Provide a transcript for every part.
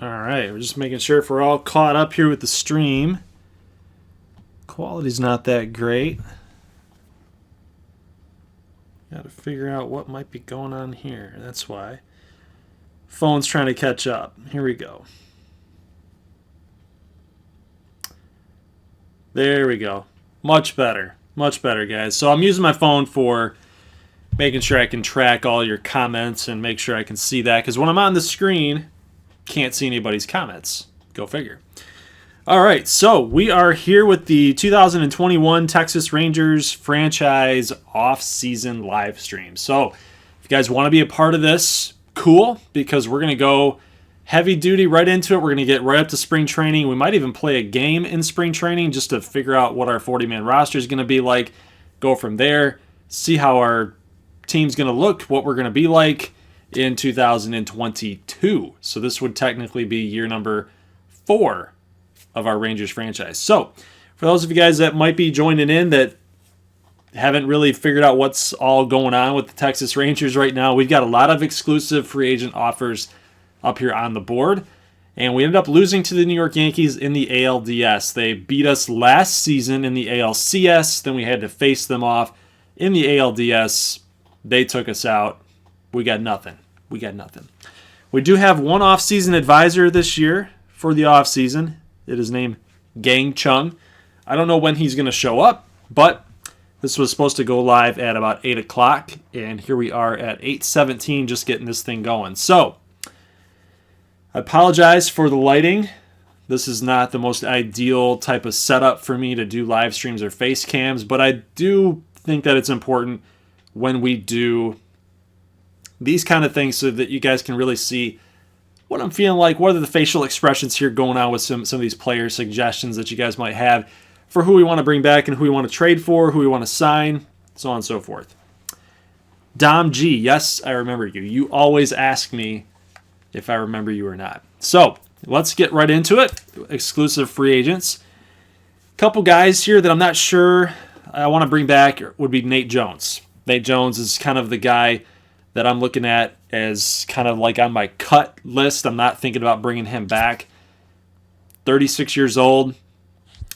All right, we're just making sure if we're all caught up here with the stream. Quality's not that great. Got to figure out what might be going on here. That's why. Phone's trying to catch up. Here we go. There we go. Much better. Much better, guys. So I'm using my phone for making sure I can track all your comments and make sure I can see that. Because when I'm on the screen, can't see anybody's comments. Go figure. All right, so we are here with the 2021 Texas Rangers franchise off-season live stream. So if you guys want to be a part of this, cool, because we're going to go heavy duty right into it. We're going to get right up to spring training. We might even play a game in spring training just to figure out what our 40-man roster is going to be like, go from there, see how our team's going to look, what we're going to be like in 2022. So this would technically be year number 4 of our Rangers franchise. So for those of you guys that might be joining in that haven't really figured out what's all going on with the Texas Rangers right now, we've got a lot of exclusive free agent offers up here on the board. And we ended up losing to the New York Yankees in the ALDS. They beat us last season in the ALCS. Then we had to face them off in the ALDS. They took us out. We got nothing. We do have one off-season advisor this year for the off-season. It is named Gang Chung. I don't know when he's going to show up, but this was supposed to go live at about 8 o'clock, and here we are at 8:17 just getting this thing going. So, I apologize for the lighting. This is not the most ideal type of setup for me to do live streams or face cams, but I do think that it's important when we do these kind of things so that you guys can really see what I'm feeling like, what are the facial expressions here going on with some of these player suggestions that you guys might have for who we want to bring back and who we want to trade for, who we want to sign, so on and so forth. Dom G, yes, I remember you. You always ask me if I remember you or not. So let's get right into it. Exclusive free agents. Couple guys here that I'm not sure I want to bring back would be Nate Jones. Nate Jones is kind of the guy that I'm looking at as kind of like on my cut list. I'm not thinking about bringing him back. 36 years old.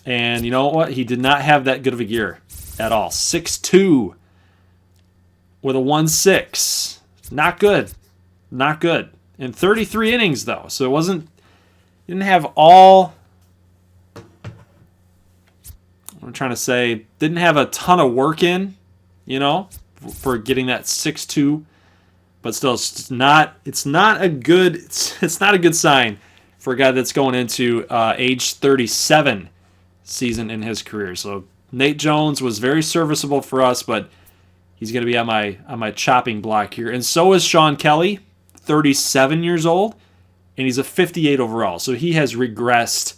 And you know what? He did not have that good of a year at all. 6'2" with a 1.6. Not good. Not good. In 33 innings, though. So didn't have all, I'm trying to say, didn't have a ton of work in, for getting that 6'2". But still, it's not a good sign for a guy that's going into age 37 season in his career. So Nate Jones was very serviceable for us, but he's going to be on my chopping block here. And so is Sean Kelly, 37 years old, and he's a 58 overall. So he has regressed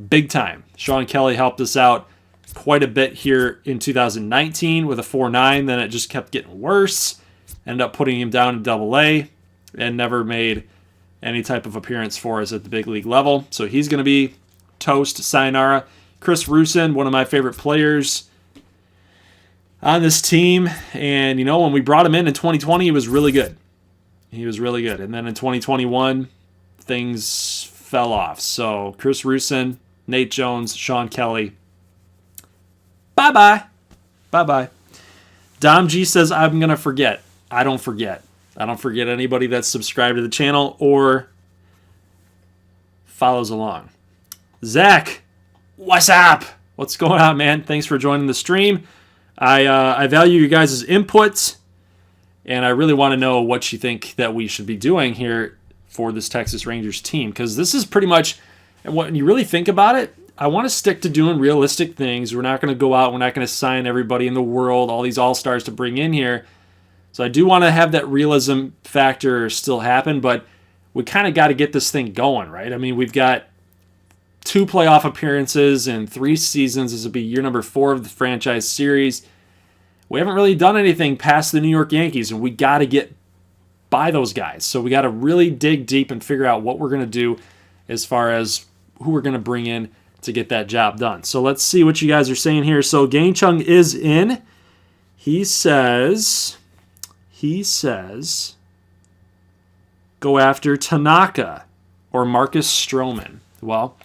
big time. Sean Kelly helped us out quite a bit here in 2019 with a 4.9. Then it just kept getting worse. Ended up putting him down in Double-A and never made any type of appearance for us at the big league level. So he's going to be toast, sayonara. Chris Rusin, one of my favorite players on this team. And, when we brought him in 2020, he was really good. And then in 2021, things fell off. So Chris Rusin, Nate Jones, Sean Kelly, bye-bye. Bye-bye. Dom G says, I'm going to forget. I don't forget. I don't forget anybody that's subscribed to the channel or follows along. Zach, what's up? What's going on, man? Thanks for joining the stream. I value you guys' input, and I really want to know what you think that we should be doing here for this Texas Rangers team, because this is pretty much, when you really think about it, I want to stick to doing realistic things. We're not going to go out. We're not going to sign everybody in the world, all these all-stars to bring in here. So I do want to have that realism factor still happen, but we kind of got to get this thing going, right? I mean, we've got 2 playoff appearances in 3 seasons. This will be year number 4 of the franchise series. We haven't really done anything past the New York Yankees, and we got to get by those guys. So we got to really dig deep and figure out what we're going to do as far as who we're going to bring in to get that job done. So let's see what you guys are saying here. So Gang Chung is in. He says, go after Tanaka. or Marcus Stroman? Well,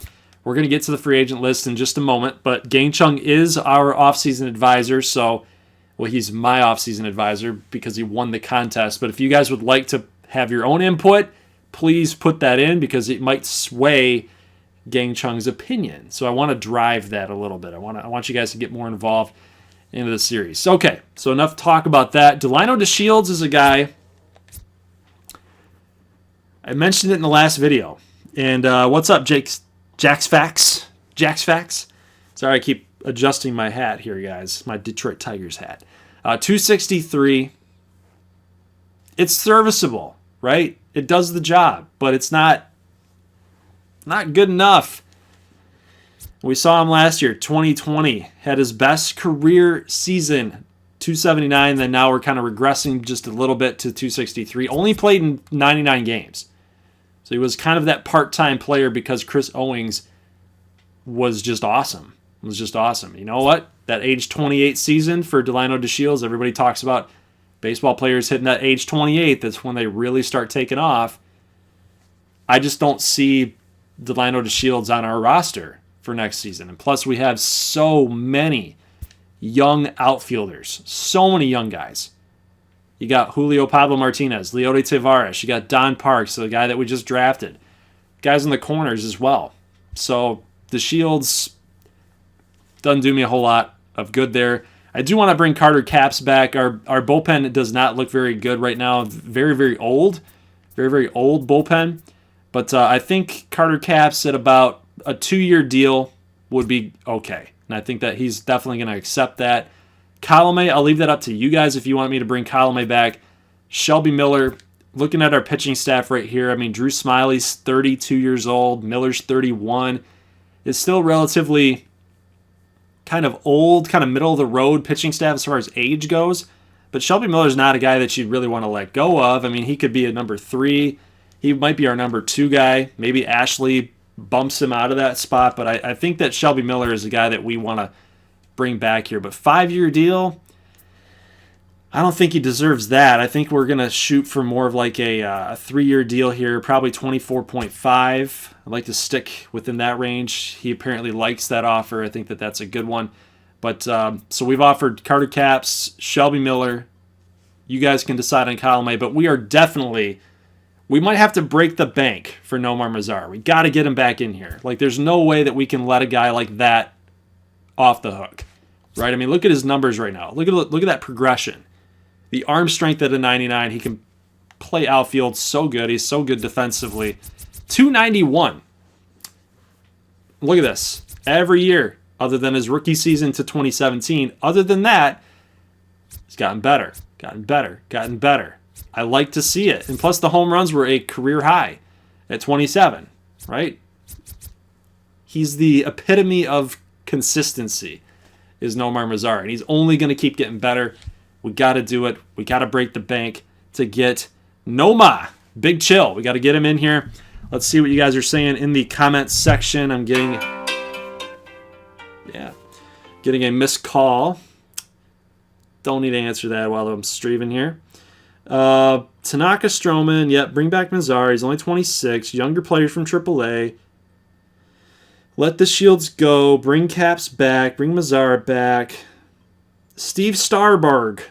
we're going to get to the free agent list in just a moment, but Gang Chung is our offseason advisor, so, well, he's my offseason advisor because he won the contest. But if you guys would like to have your own input, please put that in because it might sway Gang Chung's opinion. So I want to drive that a little bit. I want you guys to get more involved into the series. Okay, so enough talk about that. Delino DeShields is a guy, I mentioned it in the last video. And what's up, Jack's Facts? Sorry, I keep adjusting my hat here, guys. My Detroit Tigers hat. 263. It's serviceable, right? It does the job, but it's not good enough. We saw him last year, 2020. Had his best career season, 279. Then now we're kind of regressing just a little bit to 263. Only played in 99 games. So he was kind of that part-time player because Chris Owings was just awesome. You know what? That age 28 season for Delino DeShields, everybody talks about baseball players hitting that age 28. That's when they really start taking off. I just don't see Delino DeShields on our roster for next season. And plus, we have so many young outfielders. So many young guys. You got Julio Pablo Martinez, Leody Taveras. You got Don Parks, the guy that we just drafted. Guys in the corners as well. So the Shields doesn't do me a whole lot of good there. I do want to bring Carter Capps back. Our bullpen does not look very good right now. Very, very old. Very, very old bullpen. But I think Carter Capps at about a 2-year deal would be okay. And I think that he's definitely going to accept that. Colomé, I'll leave that up to you guys if you want me to bring Colomé back. Shelby Miller, looking at our pitching staff right here, I mean, Drew Smiley's 32 years old. Miller's 31. It's still relatively kind of old, kind of middle-of-the-road pitching staff as far as age goes. But Shelby Miller's not a guy that you'd really want to let go of. I mean, he could be a number 3. He might be our number 2 guy. Maybe Ashley bumps him out of that spot. But I think that Shelby Miller is a guy that we want to bring back here. But 5-year deal, I don't think he deserves that. I think we're going to shoot for more of like a 3-year deal here, probably 24.5. I'd like to stick within that range. He apparently likes that offer. I think that that's a good one. But so we've offered Carter Capps, Shelby Miller. You guys can decide on Colomé, but we might have to break the bank for Nomar Mazar. We got to get him back in here. Like, there's no way that we can let a guy like that off the hook, right? I mean, look at his numbers right now. Look at that progression. The arm strength at a 99. He can play outfield so good. He's so good defensively. 291. Look at this. Every year, other than his rookie season to 2017, other than that, he's gotten better. I like to see it. And plus the home runs were a career high at 27, right? He's the epitome of consistency is Nomar Mazar, and he's only going to keep getting better. We got to do it. We got to break the bank to get Noma. Big chill. We got to get him in here. Let's see what you guys are saying in the comments section. I'm getting a missed call. Don't need to answer that while I'm streaming here. Tanaka Stroman, yep, bring back Mazar. He's only 26. Younger players from AAA. Let the Shields go. Bring Capps back. Bring Mazar back. Steven Starberg.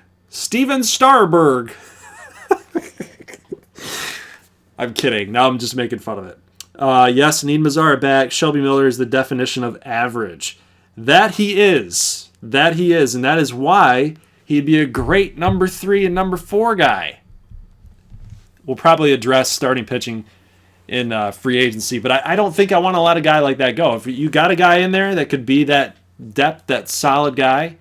I'm kidding. Now I'm just making fun of it. Yes, need Mazar back. Shelby Miller is the definition of average. That he is. And that is why he'd be a great number 3 and number 4 guy. We'll probably address starting pitching in free agency, but I don't think I want to let a guy like that go. If you got a guy in there that could be that depth, that solid guy,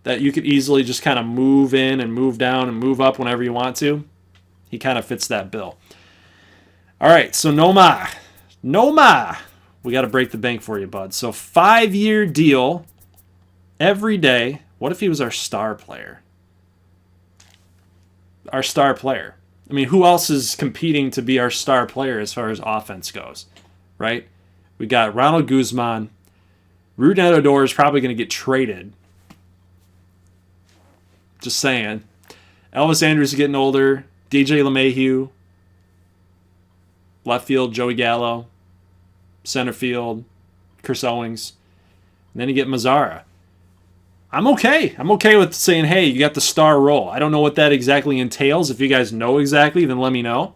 that you could easily just kind of move in and move down and move up whenever you want to, he kind of fits that bill. All right, so Noma, we got to break the bank for you, bud. So 5-year deal every day. What if he was our star player? I mean, who else is competing to be our star player as far as offense goes, right? We got Ronald Guzman. Rougned Odor is probably going to get traded. Just saying. Elvis Andrus is getting older. DJ LeMahieu. Left field, Joey Gallo. Center field, Chris Owings. And then you get Mazara. I'm okay. I'm okay with saying, hey, you got the star role. I don't know what that exactly entails. If you guys know exactly, then let me know.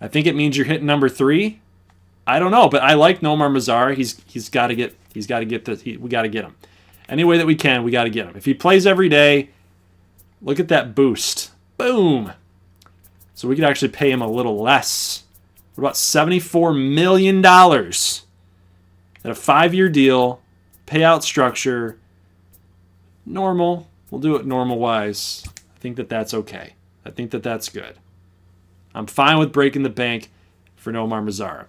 I think it means you're hitting number 3. I don't know, but I like Nomar Mazara. We got to get him. Any way that we can, we got to get him. If he plays every day, look at that boost. Boom. So we could actually pay him a little less. What about $74 million at a 5-year deal, payout structure, normal. We'll do it normal-wise. I think that that's okay. I think that that's good. I'm fine with breaking the bank for Nomar Mazara.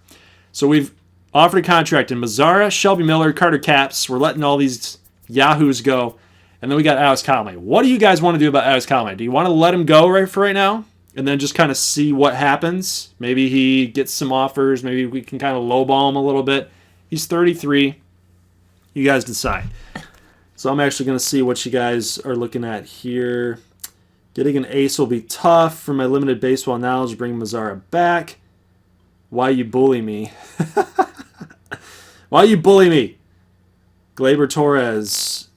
So we've offered a contract in Mazara, Shelby Miller, Carter Capps. We're letting all these yahoos go. And then we got Alex Colomé. What do you guys want to do about Alex Colomé? Do you want to let him go right now? And then just kind of see what happens. Maybe he gets some offers. Maybe we can kind of lowball him a little bit. He's 33. You guys decide. So I'm actually going to see what you guys are looking at here. Getting an ace will be tough. For my limited baseball knowledge, bring Mazara back. Why you bully me? Why you bully me? Gleyber Torres.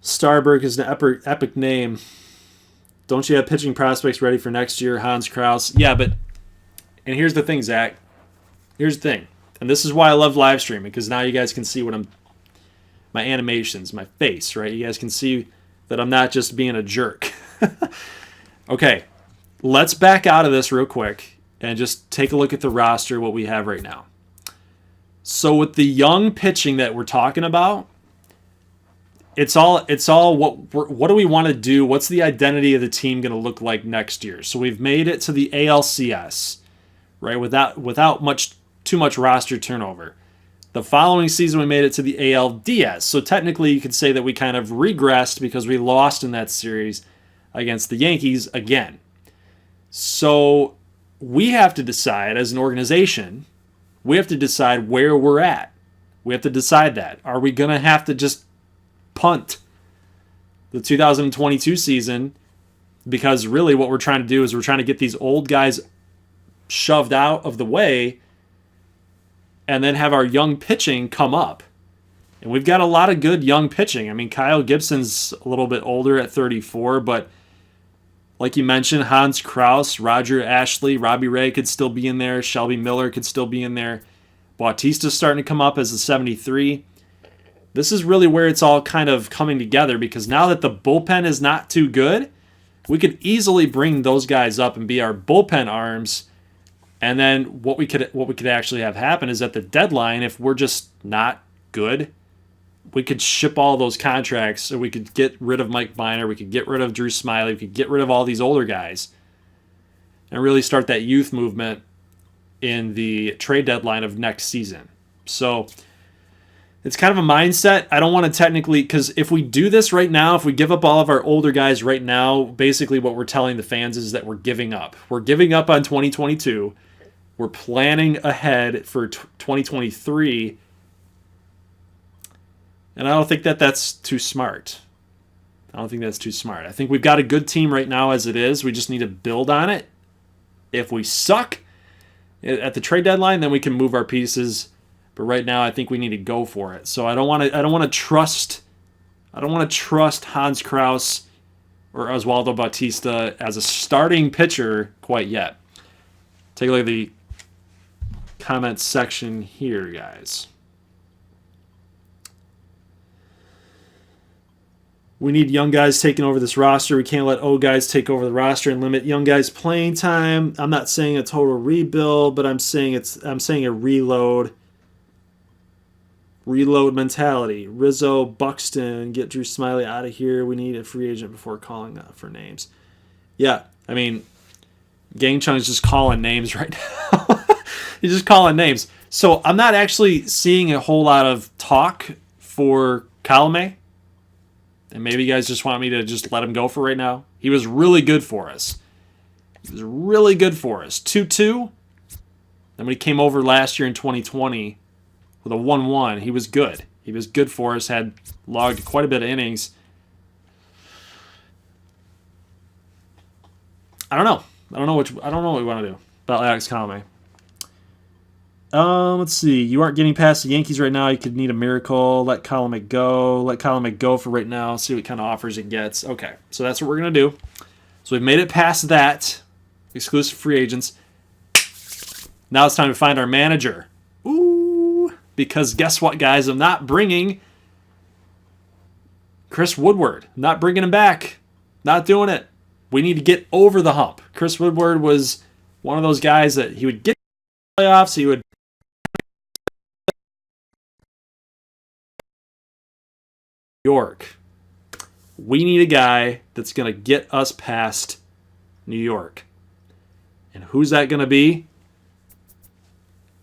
Starberg is an epic name. Don't you have pitching prospects ready for next year? Hans Kraus. Yeah, but... And here's the thing, Zach. Here's the thing. And this is why I love live streaming, because now you guys can see what my animations, my face, right? You guys can see that I'm not just being a jerk. Okay. Let's back out of this real quick and just take a look at the roster, what we have right now. So with the young pitching that we're talking about, it's all what do we want to do? What's the identity of the team going to look like next year? So we've made it to the ALCS, right? Without too much roster turnover. The following season we made it to the ALDS. So technically you could say that we kind of regressed because we lost in that series against the Yankees again. So we have to decide as an organization, we have to decide where we're at. We have to decide that. Are we going to have to just punt the 2022 season? Because really what we're trying to do is we're trying to get these old guys shoved out of the way and then have our young pitching come up. And we've got a lot of good young pitching. I mean, Kyle Gibson's a little bit older at 34, but like you mentioned, Hans Kraus, Roger Ashley, Robbie Ray could still be in there. Shelby Miller could still be in there. Bautista's starting to come up as a 73. This is really where it's all kind of coming together, because now that the bullpen is not too good, we could easily bring those guys up and be our bullpen arms. And then what we could actually have happen is at the deadline, if we're just not good, we could ship all those contracts, or we could get rid of Mike Biner, we could get rid of Drew Smiley, we could get rid of all these older guys and really start that youth movement in the trade deadline of next season. So it's kind of a mindset. I don't want to technically, because if we do this right now, if we give up all of our older guys right now, basically what we're telling the fans is that we're giving up. We're giving up on 2022. We're planning ahead for 2023. And I don't think that that's too smart. I think we've got a good team right now as it is. We just need to build on it. If we suck at the trade deadline, then we can move our pieces. But right now, I think we need to go for it. So I don't want to trust Hans Kraus or Oswaldo Bautista as a starting pitcher quite yet. Take a look at the comments section here, guys. We need young guys taking over this roster. We can't let old guys take over the roster and limit young guys' playing time. I'm not saying a total rebuild, but I'm saying a reload. Reload mentality. Rizzo, Buxton, get Drew Smiley out of here. We need a free agent before calling for names. Yeah, I mean, Gang Chung's just calling names right now. He's just calling names. So I'm not actually seeing a whole lot of talk for Colomé. And maybe you guys just want me to just let him go for right now. He was really good for us. 2-2. Then when he came over last year in 2020 with a 1-1, he was good. He was good for us, had logged quite a bit of innings. I don't know what we want to do. about Alex Colome. Let's see. You aren't getting past the Yankees right now. You could need a miracle. Let Colome go. Let Colome go for right now. See what kind of offers it gets. Okay, so that's what we're going to do. So we've made it past that. Exclusive free agents. Now it's time to find our manager. Ooh. Because guess what, guys? I'm not bringing Chris Woodward. I'm not bringing him back. Not doing it. We need to get over the hump. Chris Woodward was one of those guys that he would get playoffs. He would York. We need a guy that's going to get us past New York. And who's that going to be?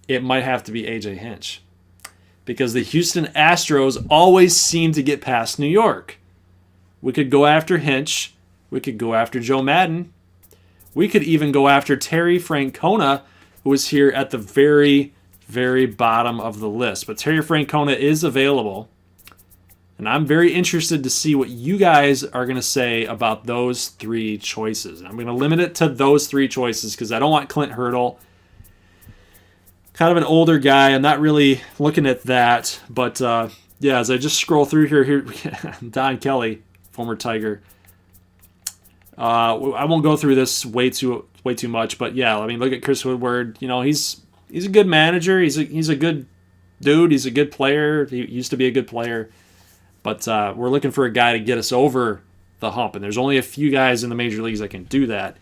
It might have to be AJ Hinch. Because the Houston Astros always seem to get past New York. We could go after Hinch. We could go after Joe Madden. We could even go after Terry Francona, who is here at the very, very bottom of the list. But Terry Francona is available. And I'm very interested to see what you guys are going to say about those three choices. I'm going to limit it to those three choices because I don't want Clint Hurdle. Kind of an older guy. I'm not really looking at that. But, yeah, as I just scroll through here Don Kelly, former Tiger. I won't go through this way too much. But, yeah, I mean, look at Chris Woodward. You know, he's a good manager. He's a good dude. He's a good player. He used to be a good player. But we're looking for a guy to get us over the hump. And there's only a few guys in the major leagues that can do that.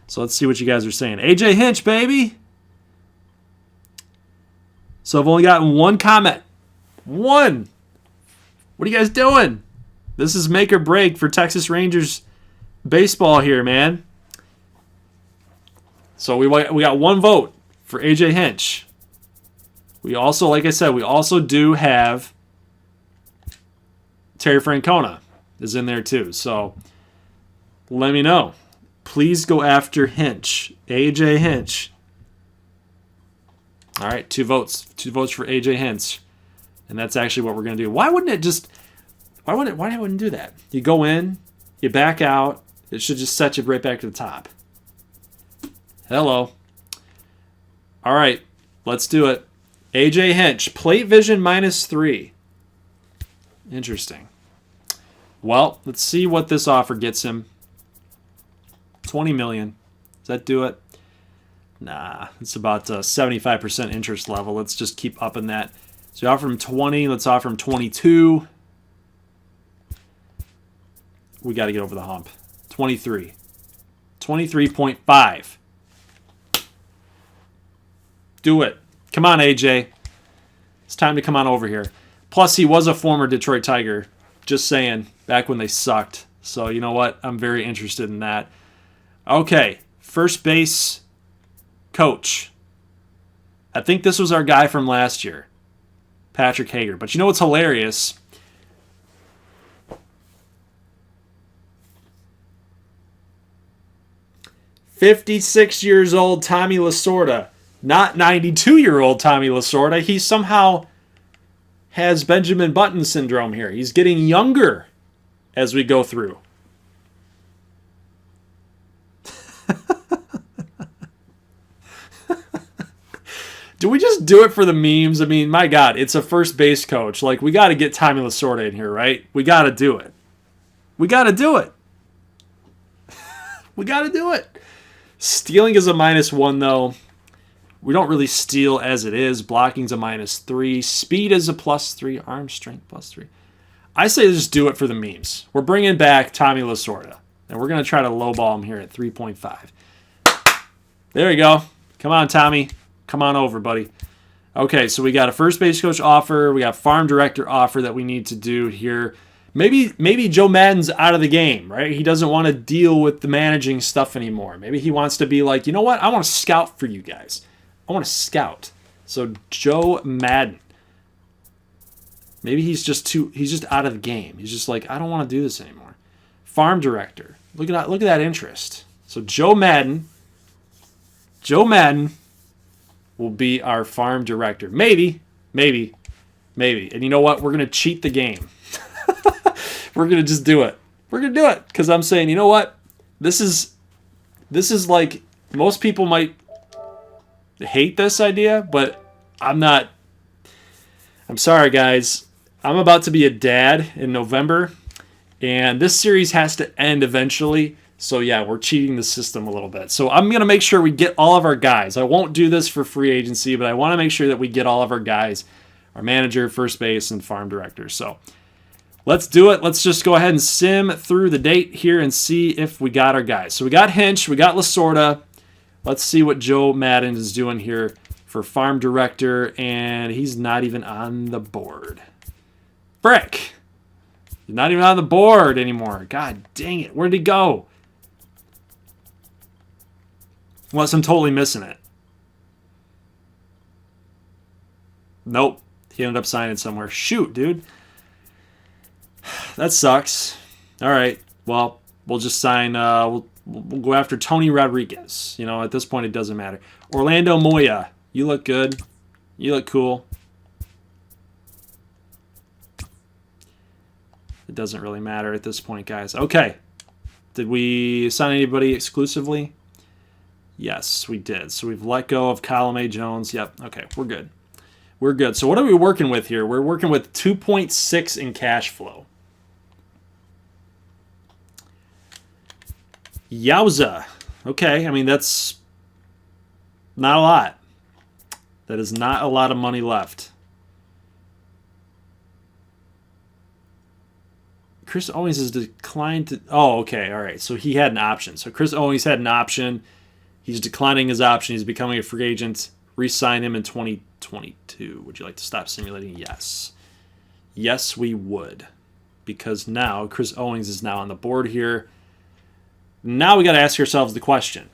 So let's see what you guys are saying. AJ Hinch, baby. So I've only gotten one comment. One. What are you guys doing? This is make or break for Texas Rangers baseball here, man. So we got one vote for AJ Hinch. We also, like I said, we also do have Terry Francona is in there too. So let me know. Please go after Hinch. AJ Hinch. All right, 2 votes. 2 votes for AJ Hinch. And that's actually what we're going to do. Why wouldn't it do that? You go in, you back out. It should just set you right back to the top. Hello. All right, let's do it. AJ Hinch, plate vision -3. Interesting. Well, let's see what this offer gets him. $20 million. Does that do it? Nah, it's about 75% interest level. Let's just keep upping that. So you offer him 20. Let's offer him 22. We got to get over the hump. 23. 23.5. Do it. Come on, AJ. It's time to come on over here. Plus, he was a former Detroit Tiger. Just saying, back when they sucked. So, you know what? I'm very interested in that. Okay, first base coach. I think this was our guy from last year, Patrick Hager. But you know what's hilarious? "56 years old Tommy Lasorda." Not 92-year-old Tommy Lasorda. He somehow has Benjamin Button syndrome here. He's getting younger as we go through. Do we just do it for the memes? I mean, my God, it's a first base coach. Like, we got to get Tommy Lasorda in here, right? We got to do it. We got to do it. We got to do it. Stealing is a -1, though. We don't really steal as it is. Blocking's a -3. Speed is a +3. Arm strength +3. I say just do it for the memes. We're bringing back Tommy Lasorda. And we're going to try to lowball him here at 3.5. There you go. Come on, Tommy. Come on over, buddy. Okay, so we got a first base coach offer. We got farm director offer that we need to do here. Maybe Joe Madden's out of the game, right? He doesn't want to deal with the managing stuff anymore. Maybe he wants to be like, you know what? I want to scout for you guys. I want to scout. So Joe Madden. Maybe he's just out of the game. He's just like, I don't want to do this anymore. Farm director. Look at that interest. So Joe Madden will be our farm director. Maybe. And you know what? We're going to cheat the game. We're going to just do it. We're going to do it because I'm saying, you know what? This is like most people might hate this idea, but I'm not. I'm sorry, guys. I'm about to be a dad in November, and this series has to end eventually. So, yeah, we're cheating the system a little bit. So, I'm going to make sure we get all of our guys. I won't do this for free agency, but I want to make sure that we get all of our guys, our manager, first base, and farm director. So, let's do it. Let's just go ahead and sim through the date here and see if we got our guys. So, we got Hinch. We got Lasorda. Let's see what Joe Madden is doing here for farm director, and he's not even on the board. Frick. He's not even on the board anymore. God dang it. Where'd he go? Unless I'm totally missing it. Nope. He ended up signing somewhere. Shoot, dude. That sucks. All right. Well, we'll just sign. We'll go after Tony Rodriguez. You know, at this point, it doesn't matter. Orlando Moya. You look good. You look cool. It doesn't really matter at this point, guys. Okay. Did we sign anybody exclusively? Yes, we did. So we've let go of Colin Jones. Yep. Okay, we're good. We're good. So what are we working with here? We're working with 2.6 in cash flow. Yowza. Okay, I mean, that's not a lot. That is not a lot of money left. Chris Owings has declined to... Oh, okay, all right. So he had an option. So Chris Owings had an option. He's declining his option. He's becoming a free agent. Re-sign him in 2022. Would you like to stop simulating? Yes. Yes, we would. Because now Chris Owings is now on the board here. Now we got to ask ourselves the question.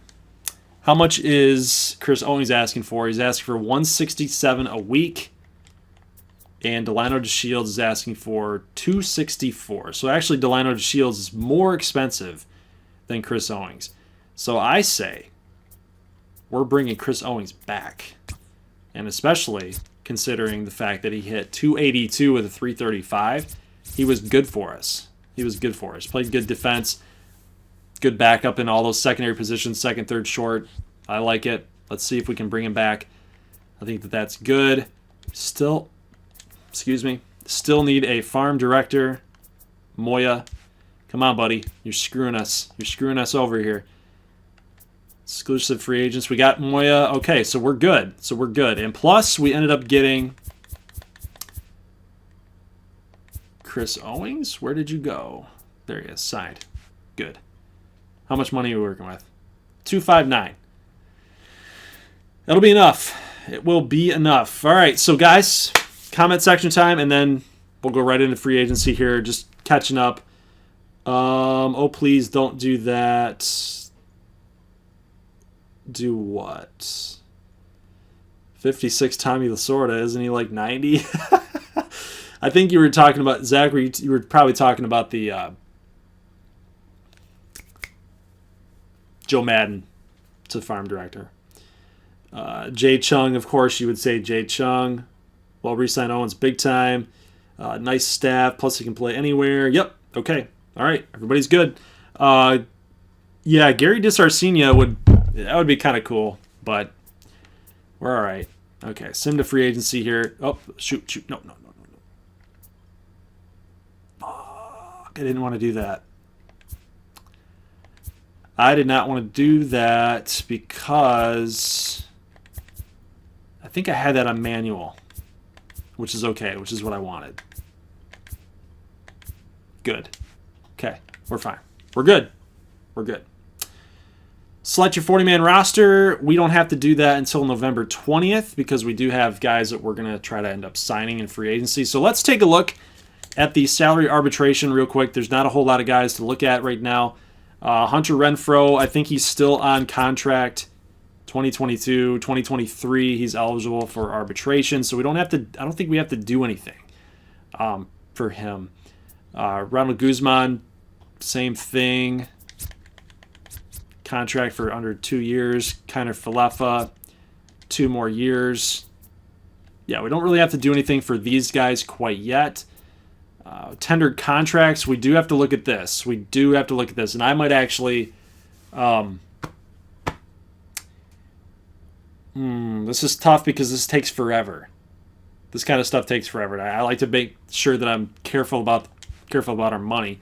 How much is Chris Owings asking for? He's asking for $167 a week. And Delino DeShields is asking for $264. So actually Delino DeShields is more expensive than Chris Owings. So I say we're bringing Chris Owings back. And especially considering the fact that he hit 282 with a 335, he was good for us. He was good for us. Played good defense, good backup in all those secondary positions, second, third, short. I like it. Let's see if we can bring him back. I think that that's good. Still need a farm director. Moya, come on, buddy. You're screwing us. You're screwing us over here. Exclusive free agents. We got Moya. Okay, so we're good. And plus, we ended up getting Chris Owings. Where did you go? There he is. Signed. Good. How much money are we working with? $259. That'll be enough. It will be enough. All right, so guys, comment section time, and then we'll go right into free agency here. Just catching up. Oh, please don't do that. Do what? 56 Tommy Lasorda. Isn't he like 90? I think you were talking about, Zachary, you were probably talking about the Joe Madden to farm director. Jay Chung, of course, you would say Jay Chung. Well, re-sign Owens big time. Nice staff, plus he can play anywhere. Yep, okay. All right, everybody's good. Yeah, Gary DiSarcina that would be kind of cool, but we're all right. Okay, sim to free agency here. Oh, shoot. No. Fuck, I didn't want to do that. I did not want to do that because I think I had that on manual, which is okay, which is what I wanted. Good. Okay, we're fine. We're good. Select your 40-man roster. We don't have to do that until November 20th because we do have guys that we're going to try to end up signing in free agency. So let's take a look at the salary arbitration real quick. There's not a whole lot of guys to look at right now. Hunter Renfroe, I think he's still on contract 2022, 2023. He's eligible for arbitration, so we don't have to. I don't think we have to do anything for him. Ronald Guzman, same thing. Contract for under 2 years. Kiner Falefa, 2 more years. Yeah, we don't really have to do anything for these guys quite yet. Tendered contracts, we do have to look at this. And I might actually This is tough because this takes forever. This kind of stuff takes forever. I like to make sure that I'm careful about our money.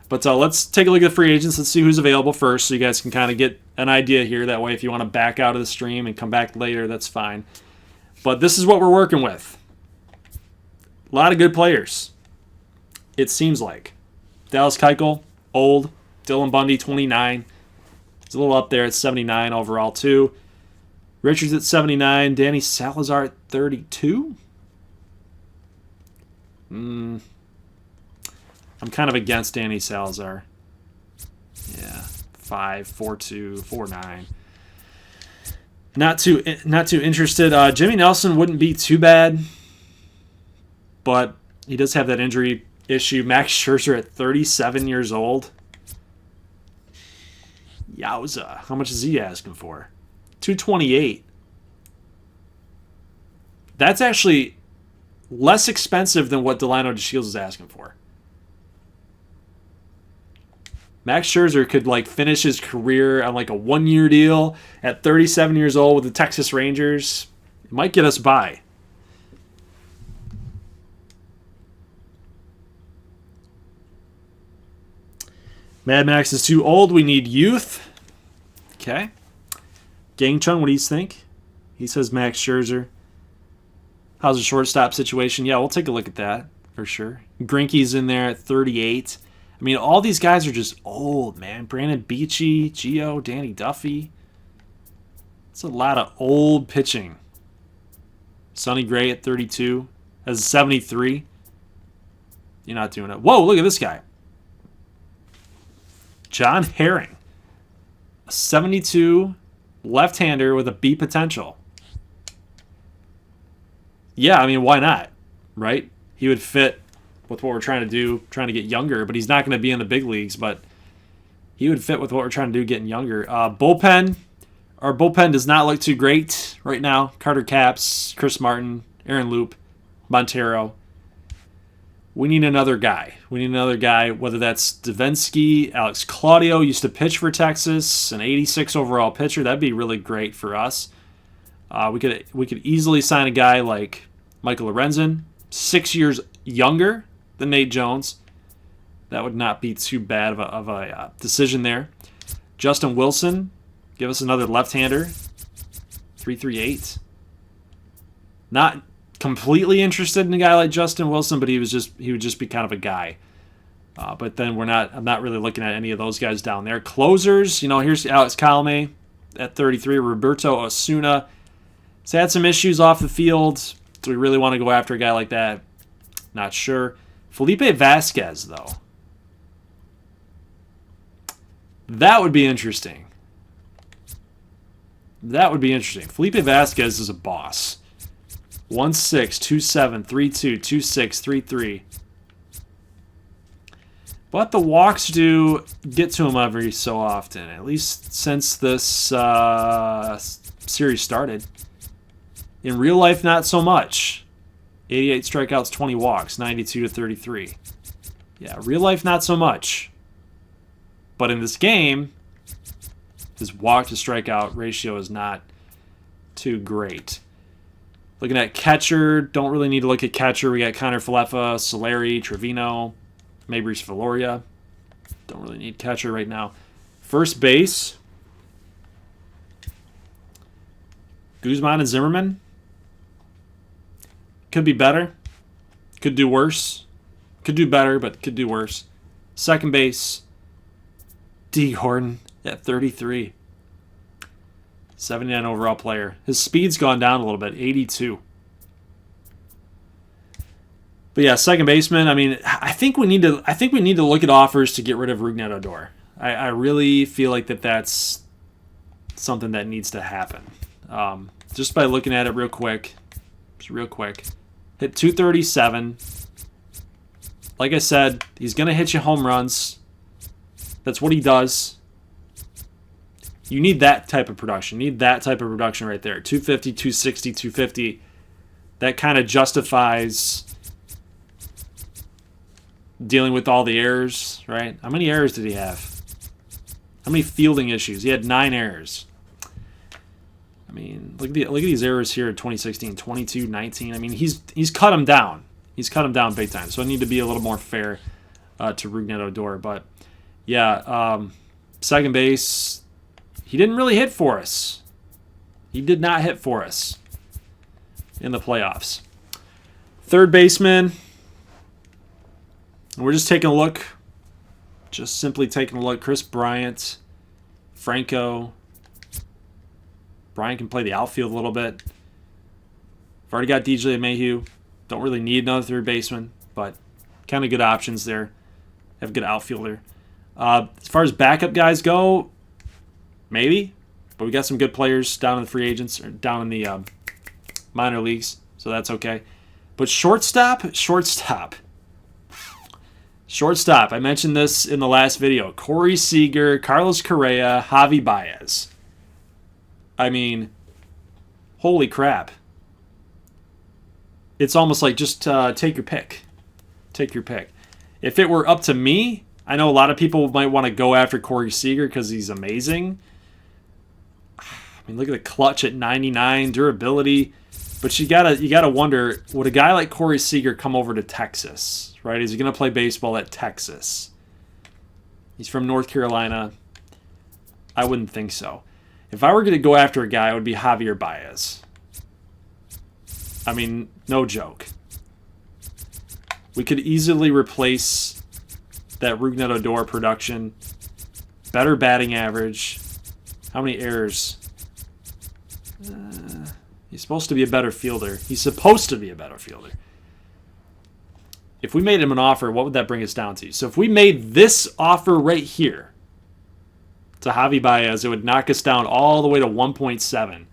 But let's take a look at the free agents. Let's see who's available first so you guys can kind of get an idea here. That way, if you want to back out of the stream and come back later, that's fine. But this is what we're working with. A lot of good players, it seems like. Dallas Keuchel, old. Dylan Bundy, 29. He's a little up there at 79 overall, too. Richards at 79. Danny Salazar at 32. I'm kind of against Danny Salazar. Yeah, 5'4'2", 4'9". Not too interested. Jimmy Nelson wouldn't be too bad, but he does have that injury issue. Max Scherzer at 37 years old. Yowza. How much is he asking for? $228. That's actually less expensive than what Delino DeShields is asking for. Max Scherzer could finish his career on a 1-year deal at 37 years old with the Texas Rangers. It might get us by. Mad Max is too old. We need youth. Okay. Gang Chun, what do you think? He says Max Scherzer. How's the shortstop situation? Yeah, we'll take a look at that for sure. Greinke's in there at 38. I mean, all these guys are just old, man. Brandon Beachy, Gio, Danny Duffy. It's a lot of old pitching. Sonny Gray at 32. Has a 73. You're not doing it. Whoa, look at this guy. John Herring. A 72 left-hander with a B potential. Yeah, I mean, why not? Right? He would fit with what we're trying to do, trying to get younger, but he's not going to be in the big leagues, but he would fit with what we're trying to do, getting younger. Bullpen. Our bullpen does not look too great right now. Carter Capps, Chris Martin, Aaron Loop, Montero. We need another guy. Whether that's Davinsky, Alex Claudio used to pitch for Texas, an 86 overall pitcher. That'd be really great for us. We could easily sign a guy like Michael Lorenzen, 6 years younger than Nate Jones. That would not be too bad of a decision there. Justin Wilson, give us another left-hander, 338. Not completely interested in a guy like Justin Wilson, but he would just be kind of a guy. But then I'm not really looking at any of those guys down there. Closers, here's Alex Colome at 33. Roberto Osuna. He's had some issues off the field. Do we really want to go after a guy like that? Not sure. Felipe Vasquez, though. That would be interesting. Felipe Vasquez is a boss. 1'6", 2'7", 3'2", 2'6", 3'3". But the walks do get to him every so often, at least since this series started. In real life, not so much. 88 strikeouts, 20 walks, 92 to 33. Yeah, real life, not so much. But in this game, his walk to strikeout ratio is not too great. Looking at catcher, don't really need to look at catcher. We got Connor Falefa, Solari, Trevino, Mabrice Valoria. Don't really need catcher right now. First base, Guzman and Zimmerman. Could be better. Could do worse. Could do better, but could do worse. Second base, D. Gordon at 33. 79 overall player. His speed's gone down a little bit, 82. But yeah, second baseman. I mean, I think we need to look at offers to get rid of Rougned Odor. I really feel like that's something that needs to happen. Just by looking at it real quick. Hit 237. Like I said, he's going to hit you home runs. That's what he does. You need that type of production. You need that type of production right there. 250, 260, 250. That kind of justifies dealing with all the errors, right? How many errors did he have? How many fielding issues? He had 9 errors. I mean, look at these errors here in 2016, 22, 19. I mean, he's cut him down. He's cut him down big time. So I need to be a little more fair to Rougned Odor. But yeah, second base, he didn't really hit for us. He did not hit for us in the playoffs. Third baseman, we're just taking a look. Just simply taking a look. Chris Bryant, Franco. Brian can play the outfield a little bit. I've already got DJ Mayhew. Don't really need another third baseman, but kind of good options there. Have a good outfielder. As far as backup guys go, maybe. But we got some good players down in the free agents, or down in the minor leagues, so that's okay. But shortstop. I mentioned this in the last video. Corey Seager, Carlos Correa, Javi Baez. I mean, holy crap. It's almost like just take your pick. Take your pick. If it were up to me, I know a lot of people might want to go after Corey Seager because he's amazing. I mean, look at the clutch at 99, durability. But you gotta wonder, would a guy like Corey Seager come over to Texas? Right? Is he going to play baseball at Texas? He's from North Carolina. I wouldn't think so. If I were going to go after a guy, it would be Javier Baez. I mean, no joke. We could easily replace that Rougned Odor production. Better batting average. How many errors? He's supposed to be a better fielder. If we made him an offer, what would that bring us down to? So if we made this offer right here to Javi Baez, it would knock us down all the way to 1.7.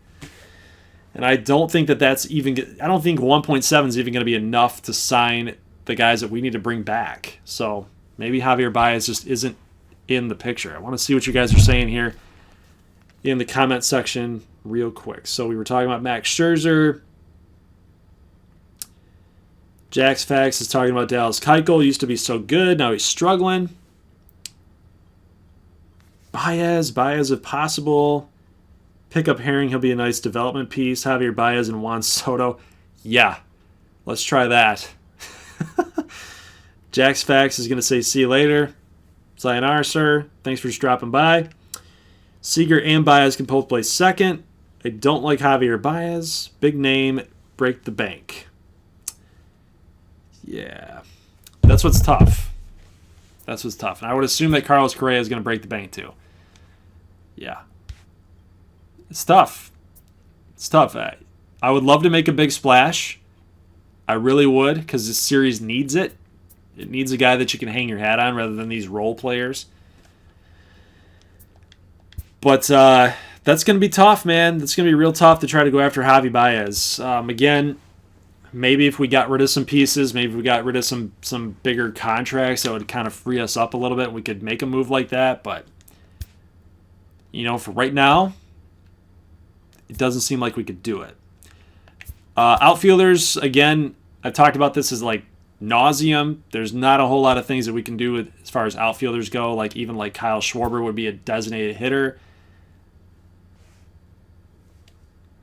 And I don't think that's even... I don't think 1.7 is even going to be enough to sign the guys that we need to bring back. So maybe Javier Baez just isn't in the picture. I want to see what you guys are saying here in the comment section real quick. So we were talking about Max Scherzer. Jax Fax is talking about Dallas Keuchel. Used to be so good. Now he's struggling. Baez if possible. Pick up Herring. He'll be a nice development piece. Javier Baez and Juan Soto. Yeah, let's try that. Jax Fax is going to say, see you later. Sayonara, sir. Thanks for just dropping by. Seager and Baez can both play second. I don't like Javier Baez. Big name, break the bank. Yeah, that's what's tough. And I would assume that Carlos Correa is going to break the bank too. Yeah. It's tough. I would love to make a big splash. I really would, because this series needs it. It needs a guy that you can hang your hat on rather than these role players. But that's going to be tough, man. That's going to be real tough to try to go after Javi Baez. Again, maybe if we got rid of some pieces, maybe if we got rid of some bigger contracts, that would kind of free us up a little bit. We could make a move like that. But, for right now, it doesn't seem like we could do it. Outfielders, again, I've talked about this as like nauseum. There's not a whole lot of things that we can do as far as outfielders go. Like even like Kyle Schwarber would be a designated hitter.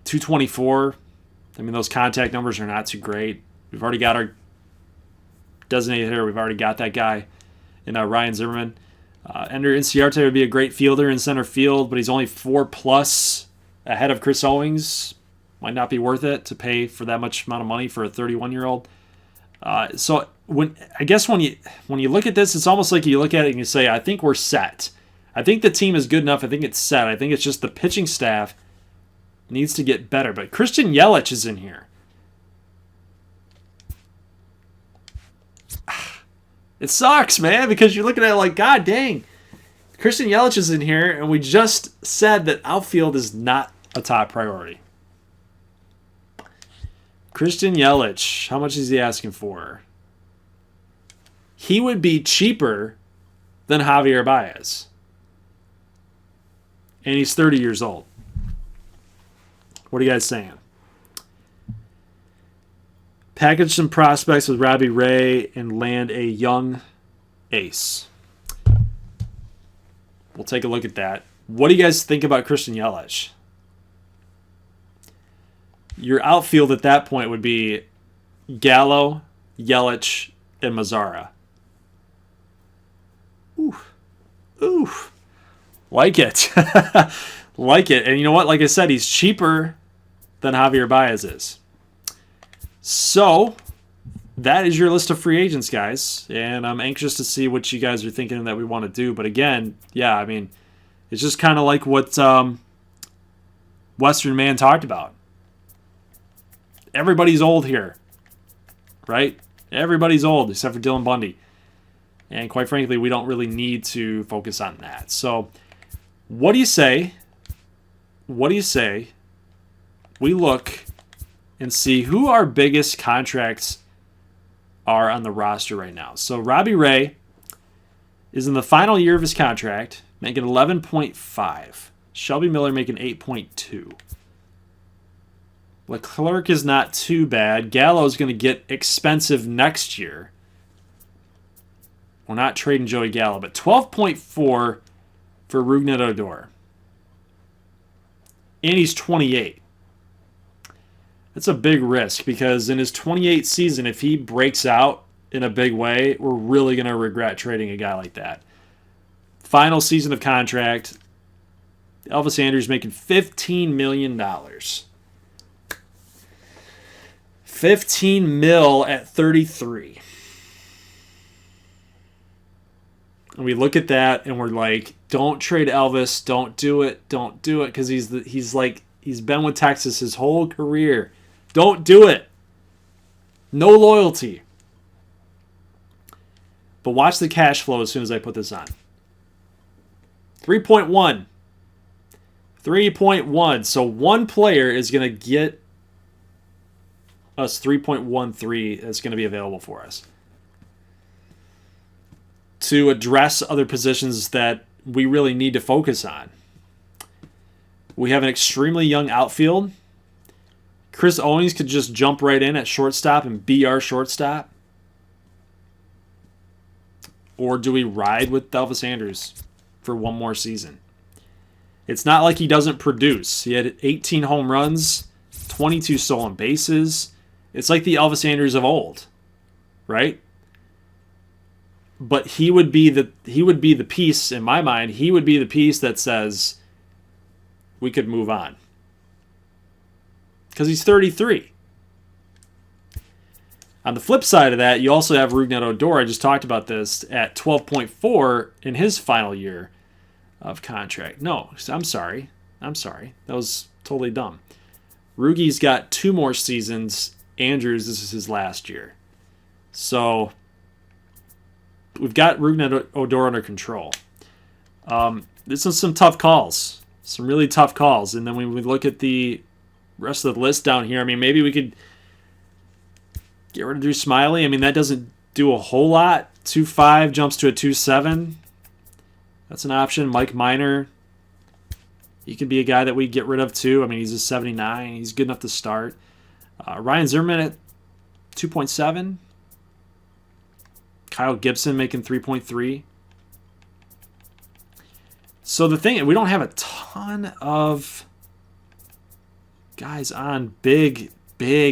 224. I mean, those contact numbers are not too great. We've already got our designated hitter. We've already got that guy in Ryan Zimmerman. Ender Inciarte would be a great fielder in center field, but he's only 4+ ahead of Chris Owings. Might not be worth it to pay for that much amount of money for a 31-year-old. So when you look at this, it's almost like you look at it and you say, I think we're set. I think the team is good enough. I think it's set. I think it's just the pitching staff needs to get better. But Christian Yelich is in here. It sucks, man, because you're looking at it like, God dang. Christian Yelich is in here, and we just said that outfield is not a top priority. Christian Yelich, how much is he asking for? He would be cheaper than Javier Baez. And he's 30 years old. What are you guys saying? Package some prospects with Robbie Ray and land a young ace. We'll take a look at that. What do you guys think about Christian Yelich? Your outfield at that point would be Gallo, Yelich, and Mazzara. Ooh. Ooh. Like it. Like it. And you know what? Like I said, he's cheaper than Javier Baez is. So, that is your list of free agents, guys. And I'm anxious to see what you guys are thinking that we want to do. But again, yeah, I mean, it's just kind of like what Western Man talked about. Everybody's old here, right? Everybody's old except for Dylan Bundy. And quite frankly, we don't really need to focus on that. So, what do you say? What do you say we look and see who our biggest contracts are on the roster right now? So, Robbie Ray is in the final year of his contract, making 11.5. Shelby Miller making 8.2. Leclerc is not too bad. Gallo is going to get expensive next year. We're not trading Joey Gallo, but 12.4 for Rougned Odor. And he's 28. That's a big risk because in his 28th season, if he breaks out in a big way, we're really going to regret trading a guy like that. Final season of contract. Elvis Andrus making $15 million. 15 mil at 33. And we look at that and we're like, don't trade Elvis, don't do it, because he's been with Texas his whole career. Don't do it. No loyalty. But watch the cash flow as soon as I put this on. 3.1. 3.1. So one player is going to get us 3.13 that's going to be available for us to address other positions that we really need to focus on. We have an extremely young outfield. Chris Owings could just jump right in at shortstop and be our shortstop. Or do we ride with Elvis Andrus for one more season? It's not like he doesn't produce. He had 18 home runs, 22 stolen bases. It's like the Elvis Andrus of old, right? But he would be the piece, in my mind, he would be the piece that says we could move on. Because he's 33. On the flip side of that, you also have Rougned Odor. I just talked about this at 12.4 in his final year of contract. No, I'm sorry. That was totally dumb. Rougie's got 2 more seasons. Andrus, this is his last year. So we've got Rougned Odor under control. This is some tough calls. Some really tough calls. And then when we look at the rest of the list down here, I mean, maybe we could get rid of Drew Smiley. I mean, that doesn't do a whole lot. 2.5 jumps to a 2.7. That's an option. Mike Minor, he could be a guy that we get rid of too. I mean, he's a 79. He's good enough to start. Ryan Zimmerman at 2.7. Kyle Gibson making 3.3. So the thing, we don't have a ton of guys on big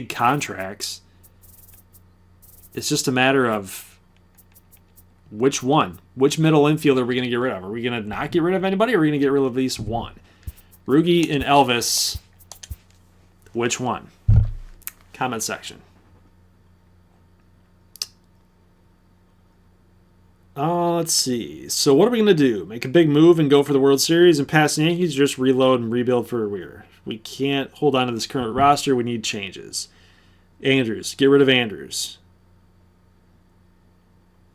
contracts. It's just a matter of which middle infielder are we going to get rid of? Are we going to not get rid of anybody, or are we going to get rid of at least one? Rougie and Elvis, which one? Comment section. Let's see. So what are we going to do? Make a big move and go for the World Series and pass the Yankees, just reload and rebuild for a Weir? We can't hold on to this current roster. We need changes. Andrus. Get rid of Andrus.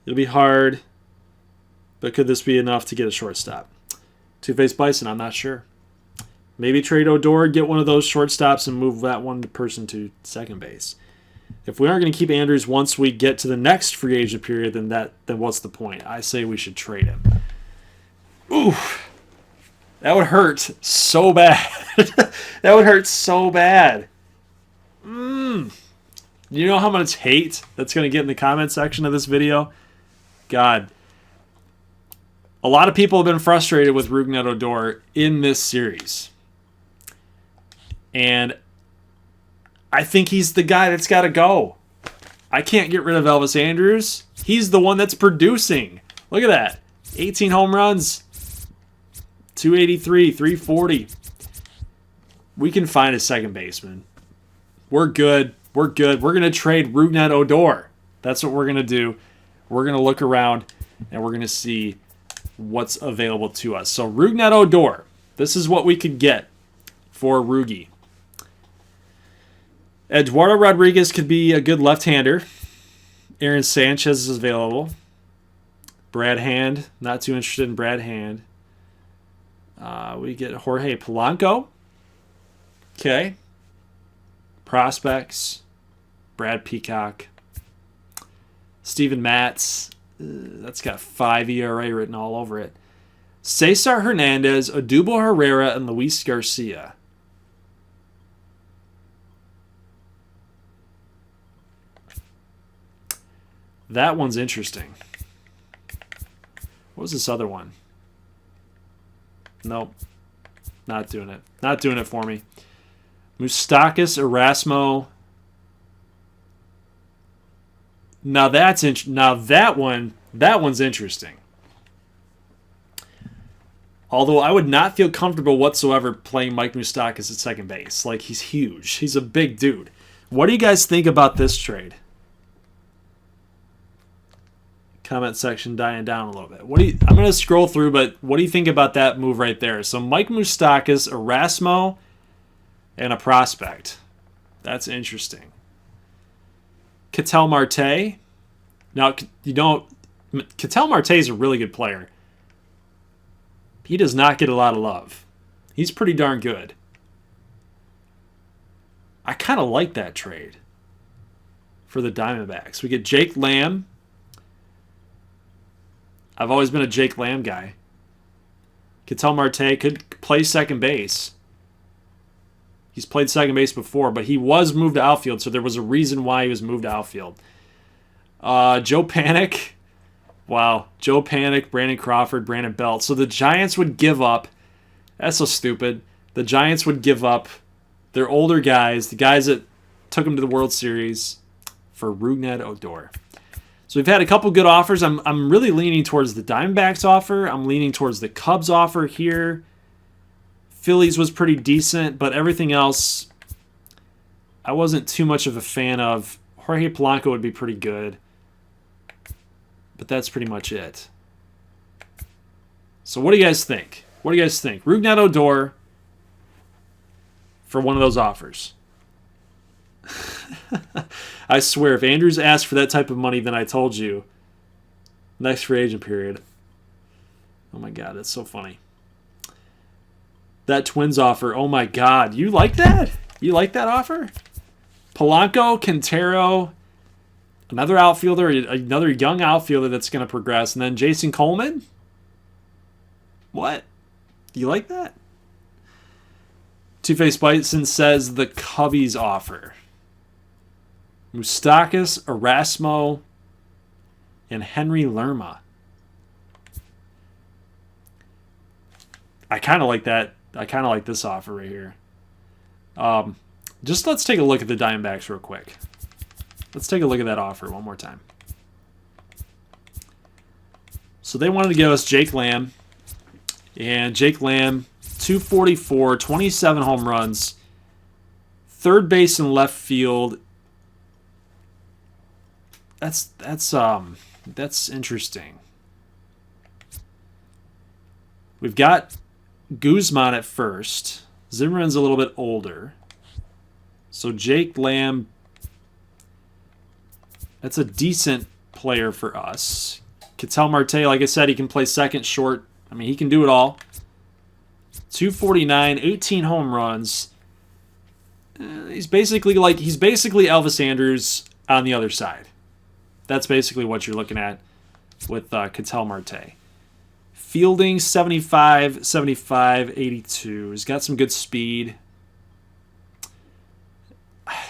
It'll be hard, but could this be enough to get a shortstop? Two-Face Bison, I'm not sure. Maybe trade Odor, get one of those shortstops, and move that one person to second base. If we aren't going to keep Andrus once we get to the next free agent period, then what's the point? I say we should trade him. Ooh, that would hurt so bad. That would hurt so bad. You know how much hate that's going to get in the comment section of this video? God. A lot of people have been frustrated with Rougned Odor in this series. And I think he's the guy that's got to go. I can't get rid of Elvis Andrus. He's the one that's producing. Look at that. 18 home runs. 283, 340. We can find a second baseman. We're good. We're good. We're going to trade Rougned Odor. That's what we're going to do. We're going to look around, and we're going to see what's available to us. So Rougned Odor. This is what we could get for Rougie. Eduardo Rodriguez could be a good left-hander. Aaron Sanchez is available. Brad Hand. Not too interested in Brad Hand. We get Jorge Polanco. Okay. Prospects. Brad Peacock. Steven Matz. That's got 5 ERA written all over it. Cesar Hernandez, Odubel Herrera, and Luis Garcia. That one's interesting. What was this other one? Nope. Not doing it. Not doing it for me. Moustakas, Erasmo. Now that one's interesting. Although I would not feel comfortable whatsoever playing Mike Moustakas at second base. Like, he's huge. He's a big dude. What do you guys think about this trade? Comment section dying down a little bit. I'm going to scroll through, but what do you think about that move right there? So Mike Moustakas, Erasmo, and a prospect. That's interesting. Ketel Marte. Now, Ketel Marte is a really good player. He does not get a lot of love. He's pretty darn good. I kind of like that trade for the Diamondbacks. We get Jake Lamb. I've always been a Jake Lamb guy. Ketel Marte could play second base. He's played second base before, but he was moved to outfield, so there was a reason why he was moved to outfield. Joe Panic. Wow. Joe Panic, Brandon Crawford, Brandon Belt. So the Giants would give up. That's so stupid. The Giants would give up their older guys, the guys that took them to the World Series, for Rougned Odor. So we've had a couple good offers. I'm really leaning towards the Diamondbacks offer. I'm leaning towards the Cubs offer here. Phillies was pretty decent, but everything else I wasn't too much of a fan of. Jorge Polanco would be pretty good, but that's pretty much it. So what do you guys think? What do you guys think? Rougned Odor for one of those offers. I swear, if Andrews asked for that type of money, then I told you. Next free agent period. Oh my God, that's so funny. That Twins offer, oh my God. You like that? You like that offer? Polanco, Quintero, another outfielder, another young outfielder that's going to progress, and then Jason Coleman? What? You like that? Two-Face Bison says the Cubbies offer. Moustakas, Erasmo, and Henry Lerma. I kind of like that. I kind of like this offer right here. Just let's take a look at the Diamondbacks real quick. Let's take a look at that offer one more time. So they wanted to give us Jake Lamb. And Jake Lamb, 244, 27 home runs, third base and left field. That's interesting. We've got Guzman at first. Zimmerman's a little bit older. So Jake Lamb, that's a decent player for us. Ketel Marte, like I said, he can play second, short. I mean, he can do it all. 249, 18 home runs. He's basically Elvis Andrus on the other side. That's basically what you're looking at with Ketel Marte. Fielding, 75, 82. He's got some good speed.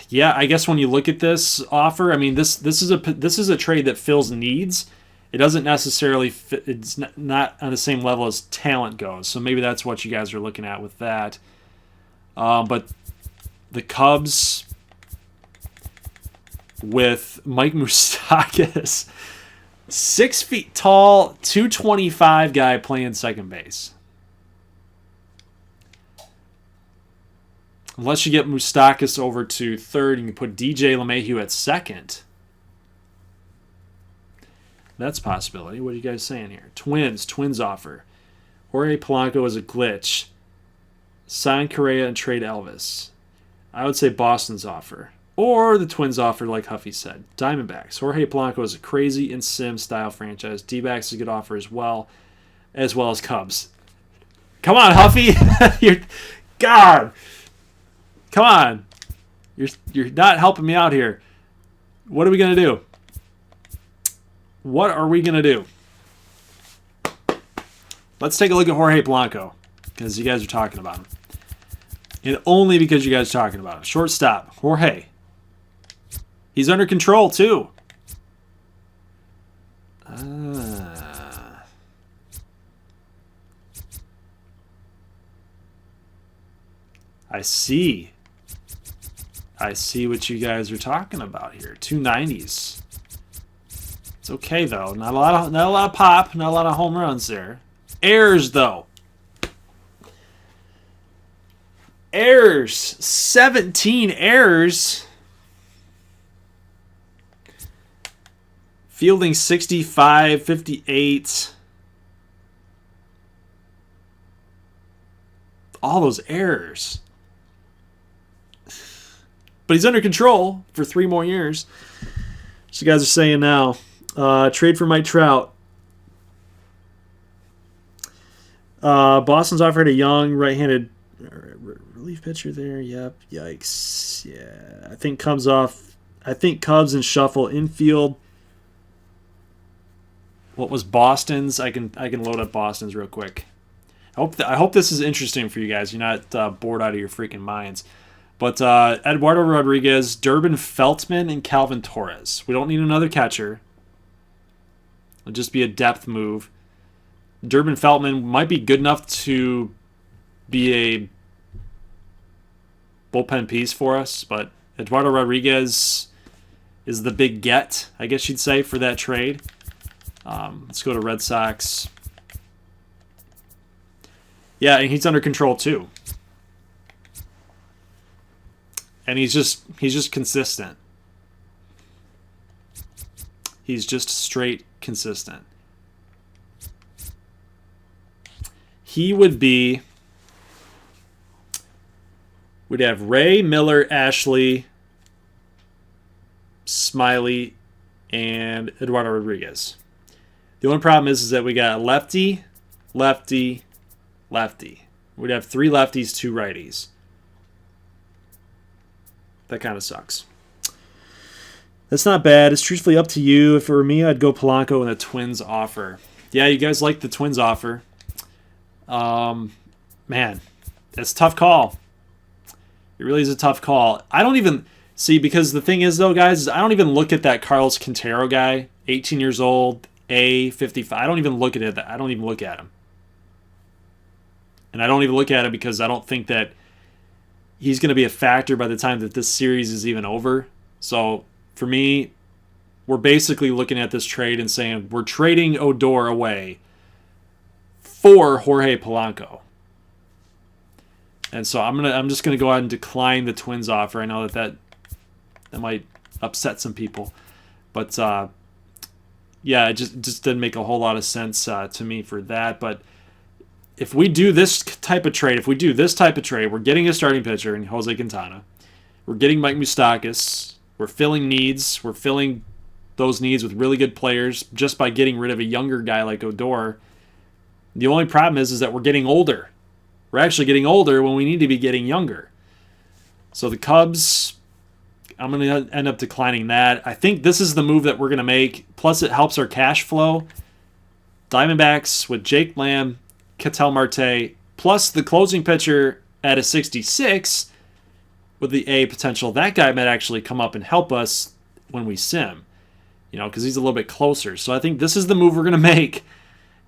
Yeah, I guess when you look at this offer, I mean, this is a trade that fills needs. It doesn't necessarily fit, it's not on the same level as talent goes. So maybe that's what you guys are looking at with that. But the Cubs, with Mike Moustakas. 6 feet tall, 225 guy playing second base. Unless you get Moustakas over to third and you put DJ LeMahieu at second. That's a possibility. What are you guys saying here? Twins offer. Jorge Polanco is a glitch. Sign Correa and trade Elvis. I would say Boston's offer. Or the Twins offer, like Huffy said. Diamondbacks. Jorge Polanco is a crazy and sim style franchise. D-backs is a good offer as well as Cubs. Come on, Huffy. God. Come on. You're not helping me out here. What are we going to do? What are we going to do? Let's take a look at Jorge Polanco, because you guys are talking about him. And only because you guys are talking about him. Shortstop, Jorge. He's under control, too. I see. I see what you guys are talking about here. 290s. It's okay, though. Not a lot of pop, not a lot of home runs there. Errors, though. Errors. 17 errors. Fielding 65, 58. All those errors. But he's under control for 3 more years. So you guys are saying now. Trade for Mike Trout. Boston's offered a young right-handed relief pitcher there. Yep. Yikes. Yeah. I think Cubs and shuffle infield. What was Boston's? I can load up Boston's real quick. I hope this is interesting for you guys. You're not bored out of your freaking minds. But Eduardo Rodriguez, Durbin Feltman, and Calvin Torres. We don't need another catcher. It'll just be a depth move. Durbin Feltman might be good enough to be a bullpen piece for us, but Eduardo Rodriguez is the big get, I guess you'd say, for that trade. Let's go to Red Sox. Yeah, and he's under control too. And he's just consistent. He's just straight consistent. He would be... We'd have Ray, Miller, Ashley, Smiley, and Eduardo Rodriguez. The only problem is that we got lefty, lefty, lefty. We'd have 3 lefties, 2 righties. That kind of sucks. That's not bad. It's truthfully up to you. If it were me, I'd go Polanco and the Twins offer. Yeah, you guys like the Twins offer. Man, that's a tough call. It really is a tough call. I don't even see, because the thing is, though, guys, is I don't even look at that Carlos Quintero guy, 18 years old, A55. I don't even look at it. I don't even look at him. And I don't even look at him because I don't think that he's going to be a factor by the time that this series is even over. So, for me, we're basically looking at this trade and saying we're trading Odor away for Jorge Polanco. And so I'm just gonna go ahead and decline the Twins offer. I know that might upset some people, but yeah, it just didn't make a whole lot of sense to me for that. But if we do this type of trade, we're getting a starting pitcher in Jose Quintana. We're getting Mike Moustakas. We're filling needs. We're filling those needs with really good players just by getting rid of a younger guy like Odor. The only problem is that we're getting older. We're actually getting older when we need to be getting younger. So the Cubs, I'm going to end up declining that. I think this is the move that we're going to make. Plus, it helps our cash flow. Diamondbacks with Jake Lamb, Ketel Marte, plus the closing pitcher at a 66 with the A potential. That guy might actually come up and help us when we sim, because he's a little bit closer. So I think this is the move we're going to make.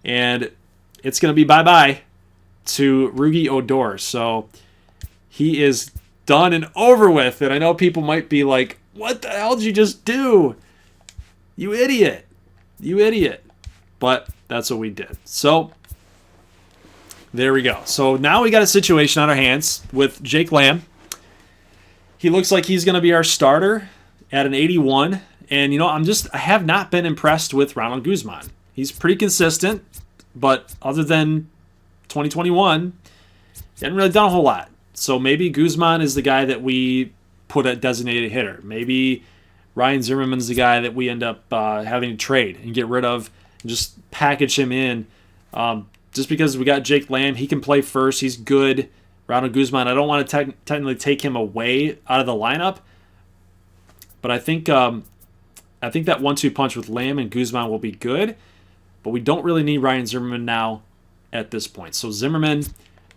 And it's going to be bye-bye to Rougned Odor. So he is done and over with. And I know people might be like, What the hell did you just do? You idiot. You idiot. But that's what we did. So, there we go. So, now we got a situation on our hands with Jake Lamb. He looks like he's going to be our starter at an 81. And, you know, I have not been impressed with Ronald Guzman. He's pretty consistent, but other than 2021, he hasn't really done a whole lot. So maybe Guzman is the guy that we put at designated hitter. Maybe Ryan Zimmerman's the guy that we end up having to trade and get rid of and just package him in. Just because we got Jake Lamb, he can play first. He's good. Ronald Guzman, I don't want to technically take him away out of the lineup, but I think that 1-2 punch with Lamb and Guzman will be good, but we don't really need Ryan Zimmerman now at this point. So Zimmerman,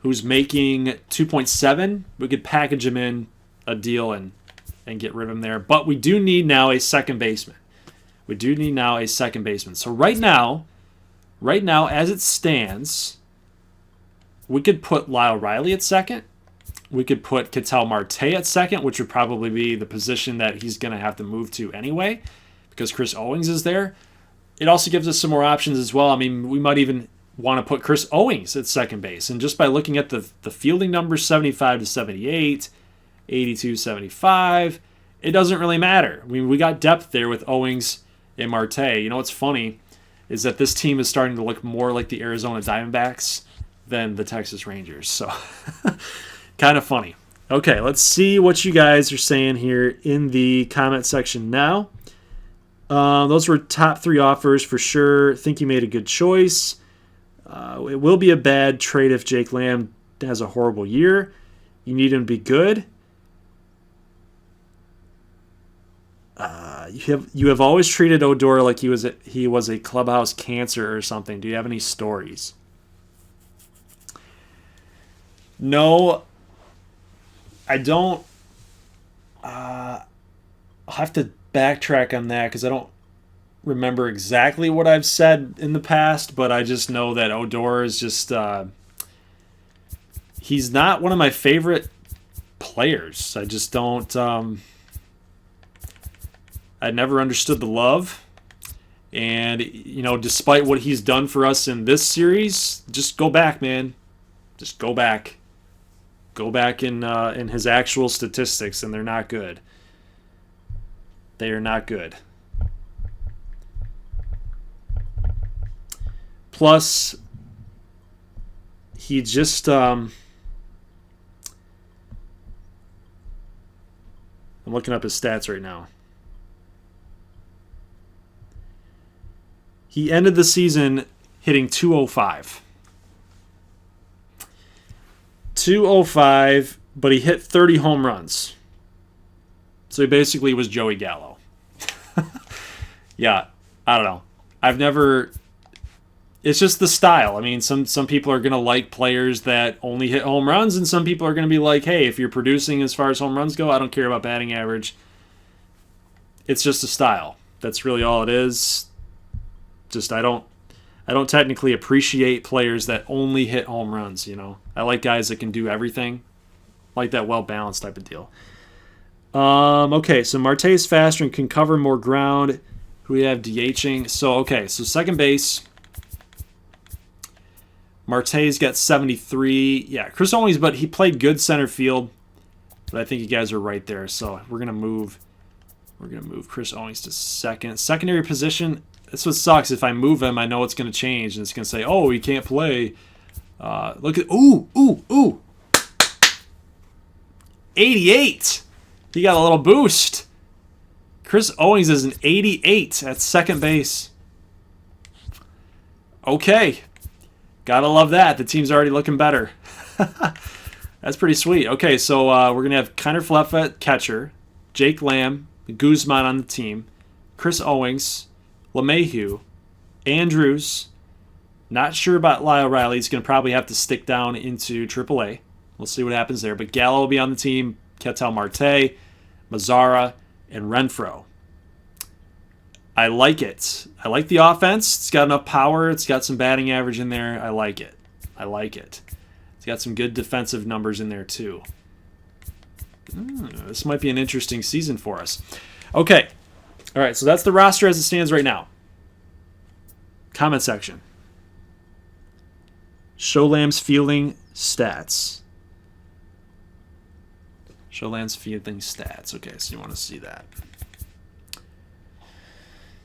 who's making 2.7, we could package him in a deal and get rid of him there. But we do need now a second baseman. So right now, as it stands, we could put Lyle Riley at second. We could put Ketel Marte at second, which would probably be the position that he's going to have to move to anyway, because Chris Owings is there. It also gives us some more options as well. I mean, we might even want to put Chris Owings at second base. And just by looking at the fielding numbers, 75 to 78, 82, 75, it doesn't really matter. I mean, we got depth there with Owings and Marte. You know what's funny is that this team is starting to look more like the Arizona Diamondbacks than the Texas Rangers. So, kind of funny. Okay, let's see what you guys are saying here in the comment section now. Those were top 3 offers for sure. Think you made a good choice. It will be a bad trade if Jake Lamb has a horrible year. You need him to be good. You have always treated Odor like he was a clubhouse cancer or something. Do you have any stories? No, I don't. I'll have to backtrack on that because I don't remember exactly what I've said in the past, but I just know that Odor is just he's not one of my favorite players. I just don't I never understood the love, and you know, despite what he's done for us in this series, just go back, man. Just go back in his actual statistics, and they're not good. They are not good. Plus, he just I'm looking up his stats right now. He ended the season hitting 205. 205, but he hit 30 home runs. So he basically was Joey Gallo. Yeah, I don't know. I've never... It's just the style. I mean, some people are going to like players that only hit home runs, and some people are going to be like, hey, if you're producing as far as home runs go, I don't care about batting average. It's just a style. That's really all it is. Just I don't technically appreciate players that only hit home runs, you know. I like guys that can do everything. I like that well-balanced type of deal. Okay, so Marte's faster and can cover more ground. Who we have DHing. So second base. Marte's got 73. Yeah, Chris Owings, but he played good center field. But I think you guys are right there. So we're gonna move Chris Owings to second. Secondary position. That's what sucks. If I move him, I know it's going to change, and it's going to say, "Oh, he can't play." Look at 88. He got a little boost. Chris Owings is an 88 at second base. Okay, gotta love that. The team's already looking better. That's pretty sweet. Okay, so we're gonna have Kiner Falefa at catcher, Jake Lamb, Guzman on the team, Chris Owings, LeMahieu, Andrews. Not sure about Lyle Riley. He's going to probably have to stick down into AAA. We'll see what happens there. But Gallo will be on the team, Ketel Marte, Mazzara, and Renfroe. I like it. I like the offense. It's got enough power. It's got some batting average in there. I like it. It's got some good defensive numbers in there too. This might be an interesting season for us. Okay. All right, so that's the roster as it stands right now. Comment section. Show Lamb's fielding stats. Show Lamb's fielding stats. Okay, so you want to see that.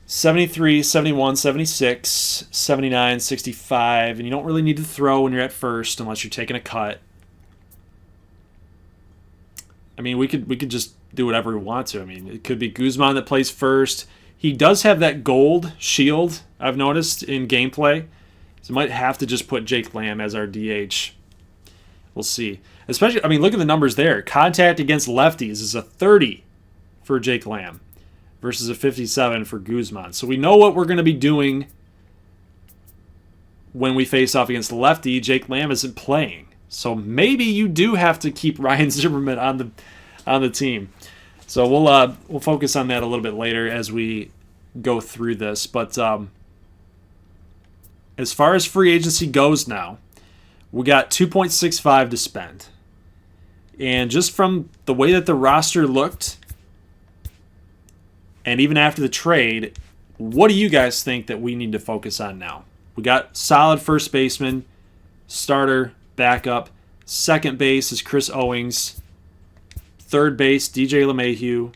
73, 71, 76, 79, 65. And you don't really need to throw when you're at first unless you're taking a cut. I mean, we could just do whatever we want to. I mean, it could be Guzman that plays first. He does have that gold shield, I've noticed, in gameplay. So might have to just put Jake Lamb as our DH. We'll see. Especially, I mean, look at the numbers there. Contact against lefties is a 30 for Jake Lamb versus a 57 for Guzman. So we know what we're going to be doing when we face off against the lefty. Jake Lamb isn't playing. So maybe you do have to keep Ryan Zimmerman on the team. So we'll focus on that a little bit later as we go through this. But as far as free agency goes now, we got 2.65 to spend. And just from the way that the roster looked, and even after the trade, what do you guys think that we need to focus on now? We got solid first baseman, starter, backup. Second base is Chris Owings. Third base, DJ LeMahieu.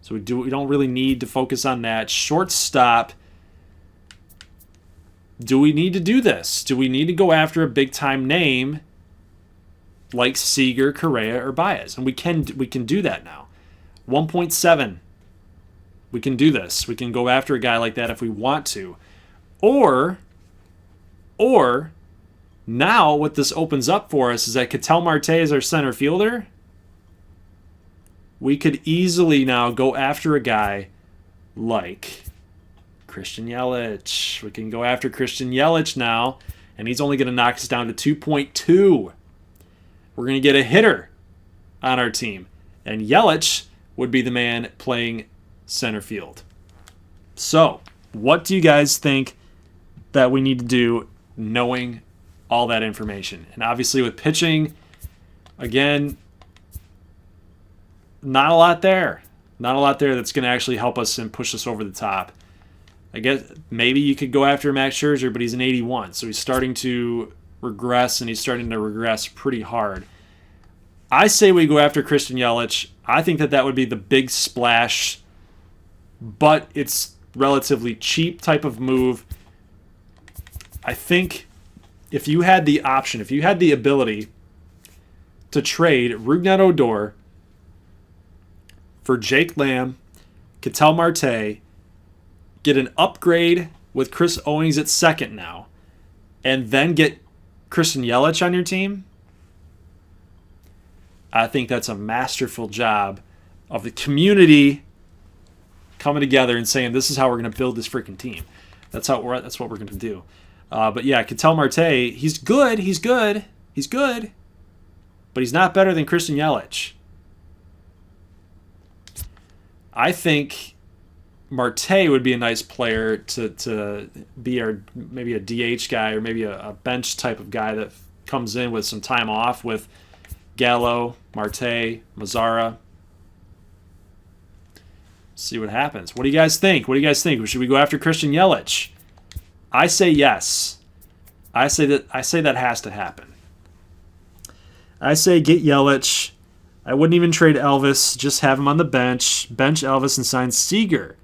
So we don't really need to focus on that. Shortstop. Do we need to do this? Do we need to go after a big-time name like Seager, Correa, or Baez? And we can do that now. 1.7. We can do this. We can go after a guy like that if we want to. Or now what this opens up for us is that Ketel Marte is our center fielder. We could easily now go after a guy like Christian Yelich. We can go after Christian Yelich now, and he's only going to knock us down to 2.2. We're going to get a hitter on our team, and Yelich would be the man playing center field. So, what do you guys think that we need to do knowing all that information? And obviously with pitching, again, not a lot there. Not a lot there that's going to actually help us and push us over the top. I guess maybe you could go after Max Scherzer, but he's an 81, so he's starting to regress, and he's starting to regress pretty hard. I say we go after Christian Yelich. I think that would be the big splash, but it's relatively cheap type of move. I think if you had the option, if you had the ability to trade Rougned Odor for Jake Lamb, Ketel Marte, get an upgrade with Chris Owings at second now, and then get Christian Yelich on your team, I think that's a masterful job of the community coming together and saying, this is how we're going to build this freaking team. That's what we're going to do. But yeah, Ketel Marte, he's good, but he's not better than Christian Yelich. I think Marte would be a nice player to be maybe a DH guy, or maybe a bench type of guy that comes in with some time off with Gallo, Marte, Mazzara. See what happens. What do you guys think? Should we go after Christian Yelich? I say yes. I say that has to happen. I say get Yelich. I wouldn't even trade Elvis. Just have him on the bench. Bench Elvis and sign Seager.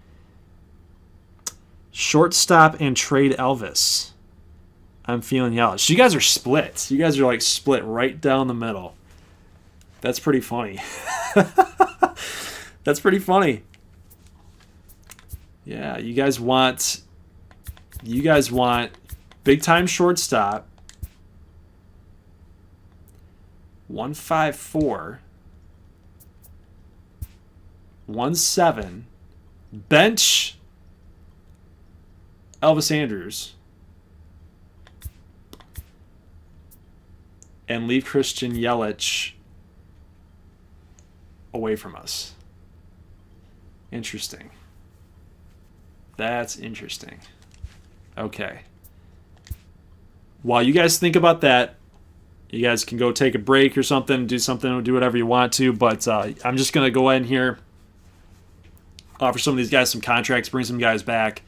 Shortstop and trade Elvis. I'm feeling Yelich. You guys are split. You guys are like split right down the middle. That's pretty funny. That's pretty funny. Yeah, you guys want big time shortstop. 154. 17. Bench Elvis Andrews. And leave Christian Yelich away from us. Interesting. That's interesting. Okay. While you guys think about that, You guys can go take a break or something, do whatever you want to. But I'm just going to go in here, offer some of these guys some contracts, bring some guys back.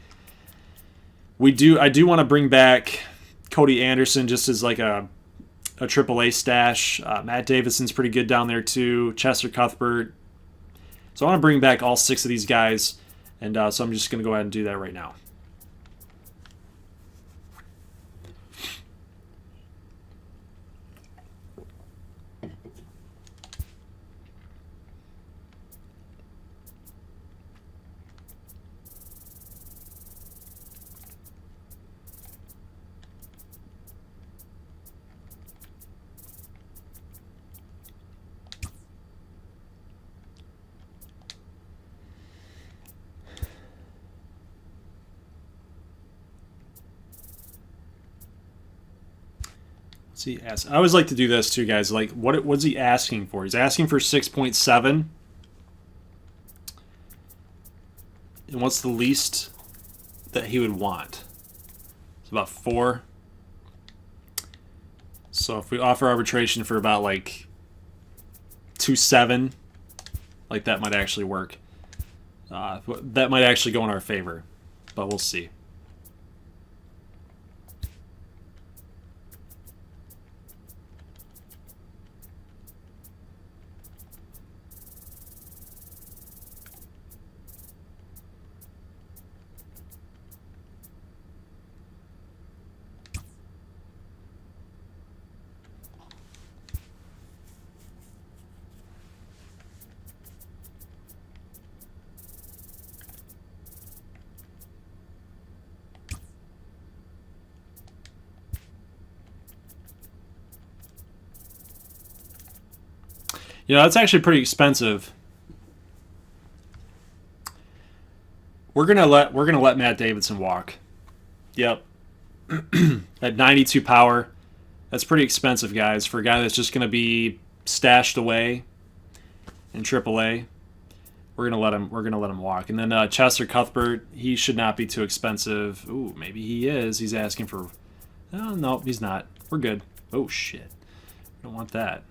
I do want to bring back Cody Anderson just as like a AAA stash. Matt Davidson's pretty good down there too. Chester Cuthbert. So I want to bring back all 6 of these guys, and so I'm just going to go ahead and do that right now. He asked. I always like to do this too, guys. Like, what's he asking for? He's asking for 6.7. And what's the least that he would want? It's about 4. So if we offer arbitration for about like 2.7, like that might actually work. That might actually go in our favor, but we'll see. You know, that's actually pretty expensive. We're gonna let Matt Davidson walk. Yep. At 92 power. That's pretty expensive, guys, for a guy that's just gonna be stashed away in AAA. We're gonna let him walk. And then Chester Cuthbert, he should not be too expensive. Ooh, maybe he is. He's asking for. Oh no, he's not. We're good. Oh shit. Don't want that.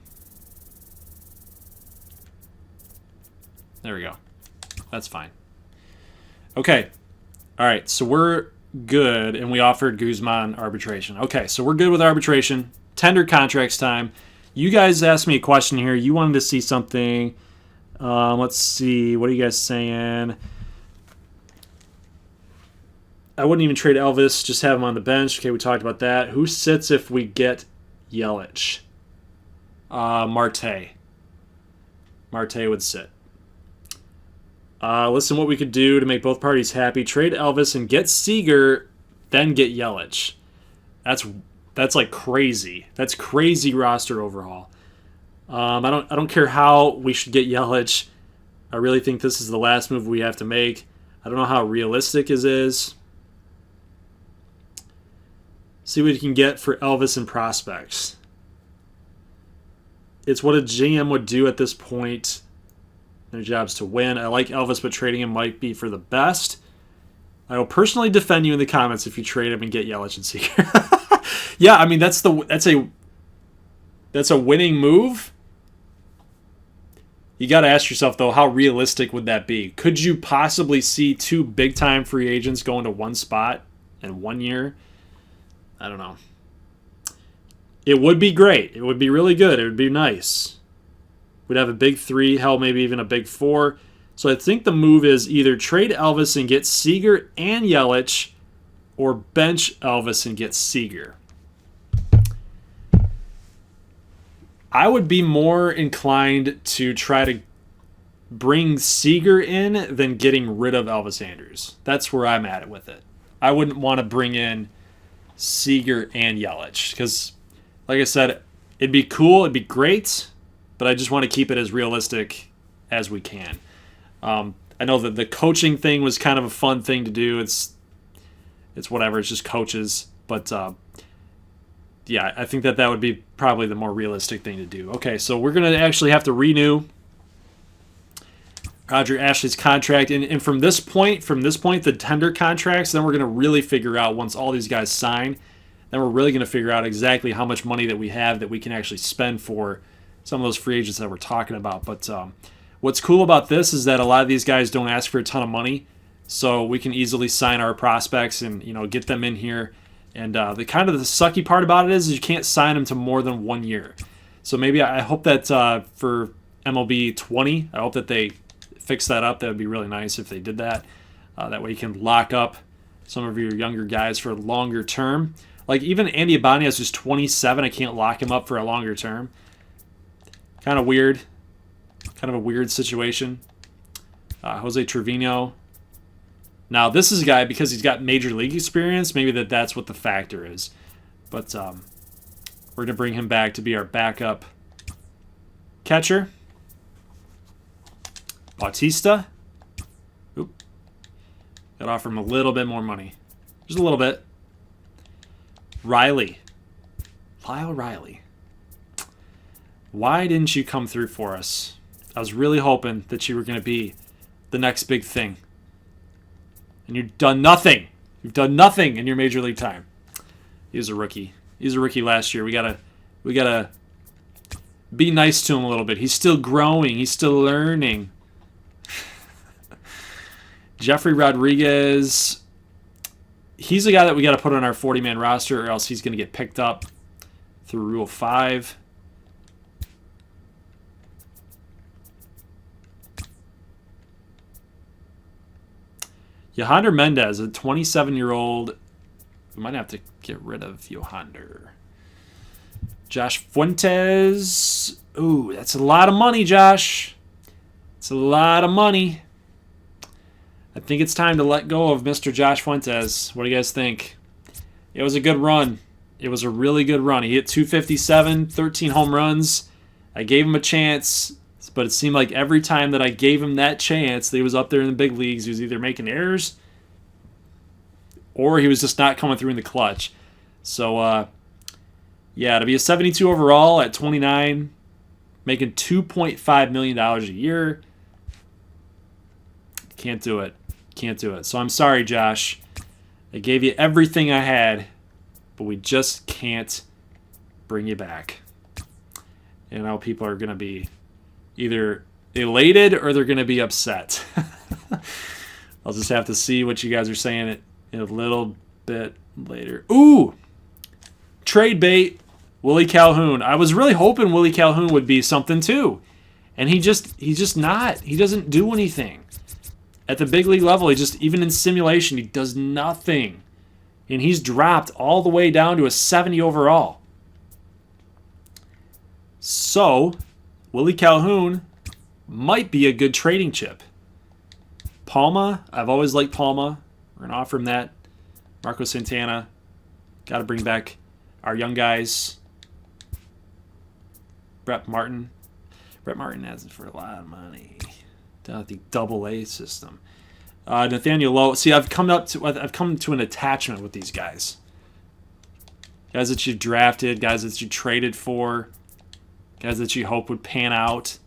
There we go. That's fine. Okay. All right. So we're good, and we offered Guzman arbitration. Okay. So we're good with arbitration. Tender contracts time. You guys asked me a question here. You wanted to see something. Let's see. What are you guys saying? I wouldn't even trade Elvis. Just have him on the bench. Okay, we talked about that. Who sits if we get Yelich? Marte. Marte would sit. Listen, what we could do to make both parties happy: trade Elvis and get Seager, then get Yelich. That's like crazy. That's crazy roster overhaul. I don't care how we should get Yelich. I really think this is the last move we have to make. I don't know how realistic it is. See what you can get for Elvis and prospects. It's what a GM would do at this point. Their job's to win. I like Elvis, but trading him might be for the best. I will personally defend you in the comments if you trade him and get Yelich and Seager. Yeah, I mean that's a winning move. You got to ask yourself though, how realistic would that be? Could you possibly see 2 big-time free agents going to one spot in 1 year? I don't know. It would be great. It would be really good. It would be nice. We'd have a big 3, hell, maybe even a big 4. So I think the move is either trade Elvis and get Seager and Yelich, or bench Elvis and get Seager. I would be more inclined to try to bring Seager in than getting rid of Elvis Andrus. That's where I'm at with it. I wouldn't want to bring in Seager and Yelich because, like I said, it'd be cool, it'd be great, but I just want to keep it as realistic as we can. I know that the coaching thing was kind of a fun thing to do. It's whatever. It's just coaches. But, yeah, I think that would be probably the more realistic thing to do. Okay, so we're going to actually have to renew Roger Ashley's contract. And from this point, the tender contracts, then we're going to really figure out once all these guys sign, then we're really going to figure out exactly how much money that we have that we can actually spend for some of those free agents that we're talking about. But what's cool about this is that a lot of these guys don't ask for a ton of money, so we can easily sign our prospects and get them in here. And the sucky part about it is you can't sign them to more than 1 year. So maybe I hope that for MLB 20, I hope that they fix that up. That would be really nice if they did that. That way you can lock up some of your younger guys for a longer term. Like even Andy Ibanez, who's 27, I can't lock him up for a longer term. Kind of weird. Kind of a weird situation. Jose Trevino. Now, this is a guy, because he's got major league experience, maybe that's what the factor is. But we're going to bring him back to be our backup catcher. Bautista. Oop. Got to offer him a little bit more money. Just a little bit. Riley. Lyle Riley. Why didn't you come through for us? I was really hoping that you were going to be the next big thing. And you've done nothing. You've done nothing in your major league time. He was a rookie. He was a rookie last year. We gotta be nice to him a little bit. He's still growing. He's still learning. Jeffrey Rodriguez. He's a guy that we got to put on our 40-man roster, or else he's going to get picked up through Rule 5. Yohander Mendez, a 27-year-old. We might have to get rid of Yohander. Josh Fuentes. Ooh, that's a lot of money, Josh. It's a lot of money. I think it's time to let go of Mr. Josh Fuentes. What do you guys think? It was a good run. It was a really good run. He hit 257, 13 home runs. I gave him a chance. But it seemed like every time that I gave him that chance, that he was up there in the big leagues, he was either making errors or he was just not coming through in the clutch. So, yeah, to be a 72 overall at 29, making $2.5 million a year, can't do it. Can't do it. So I'm sorry, Josh. I gave you everything I had, but we just can't bring you back. And now people are going to be either elated or they're going to be upset. I'll just have to see what you guys are saying in a little bit later. Ooh! Trade bait, Willie Calhoun. I was really hoping Willie Calhoun would be something too. And he's just not. He doesn't do anything. At the big league level, even in simulation, he does nothing. And he's dropped all the way down to a 70 overall. So, Willie Calhoun might be a good trading chip. Palma, I've always liked Palma. We're going to offer him that. Marco Santana. Got to bring back our young guys. Brett Martin. Brett Martin has it for a lot of money. Down at the AA system. Nathaniel Lowe. See, I've come to an attachment with these guys. Guys that you drafted, guys that you traded for. Guys that you hope would pan out.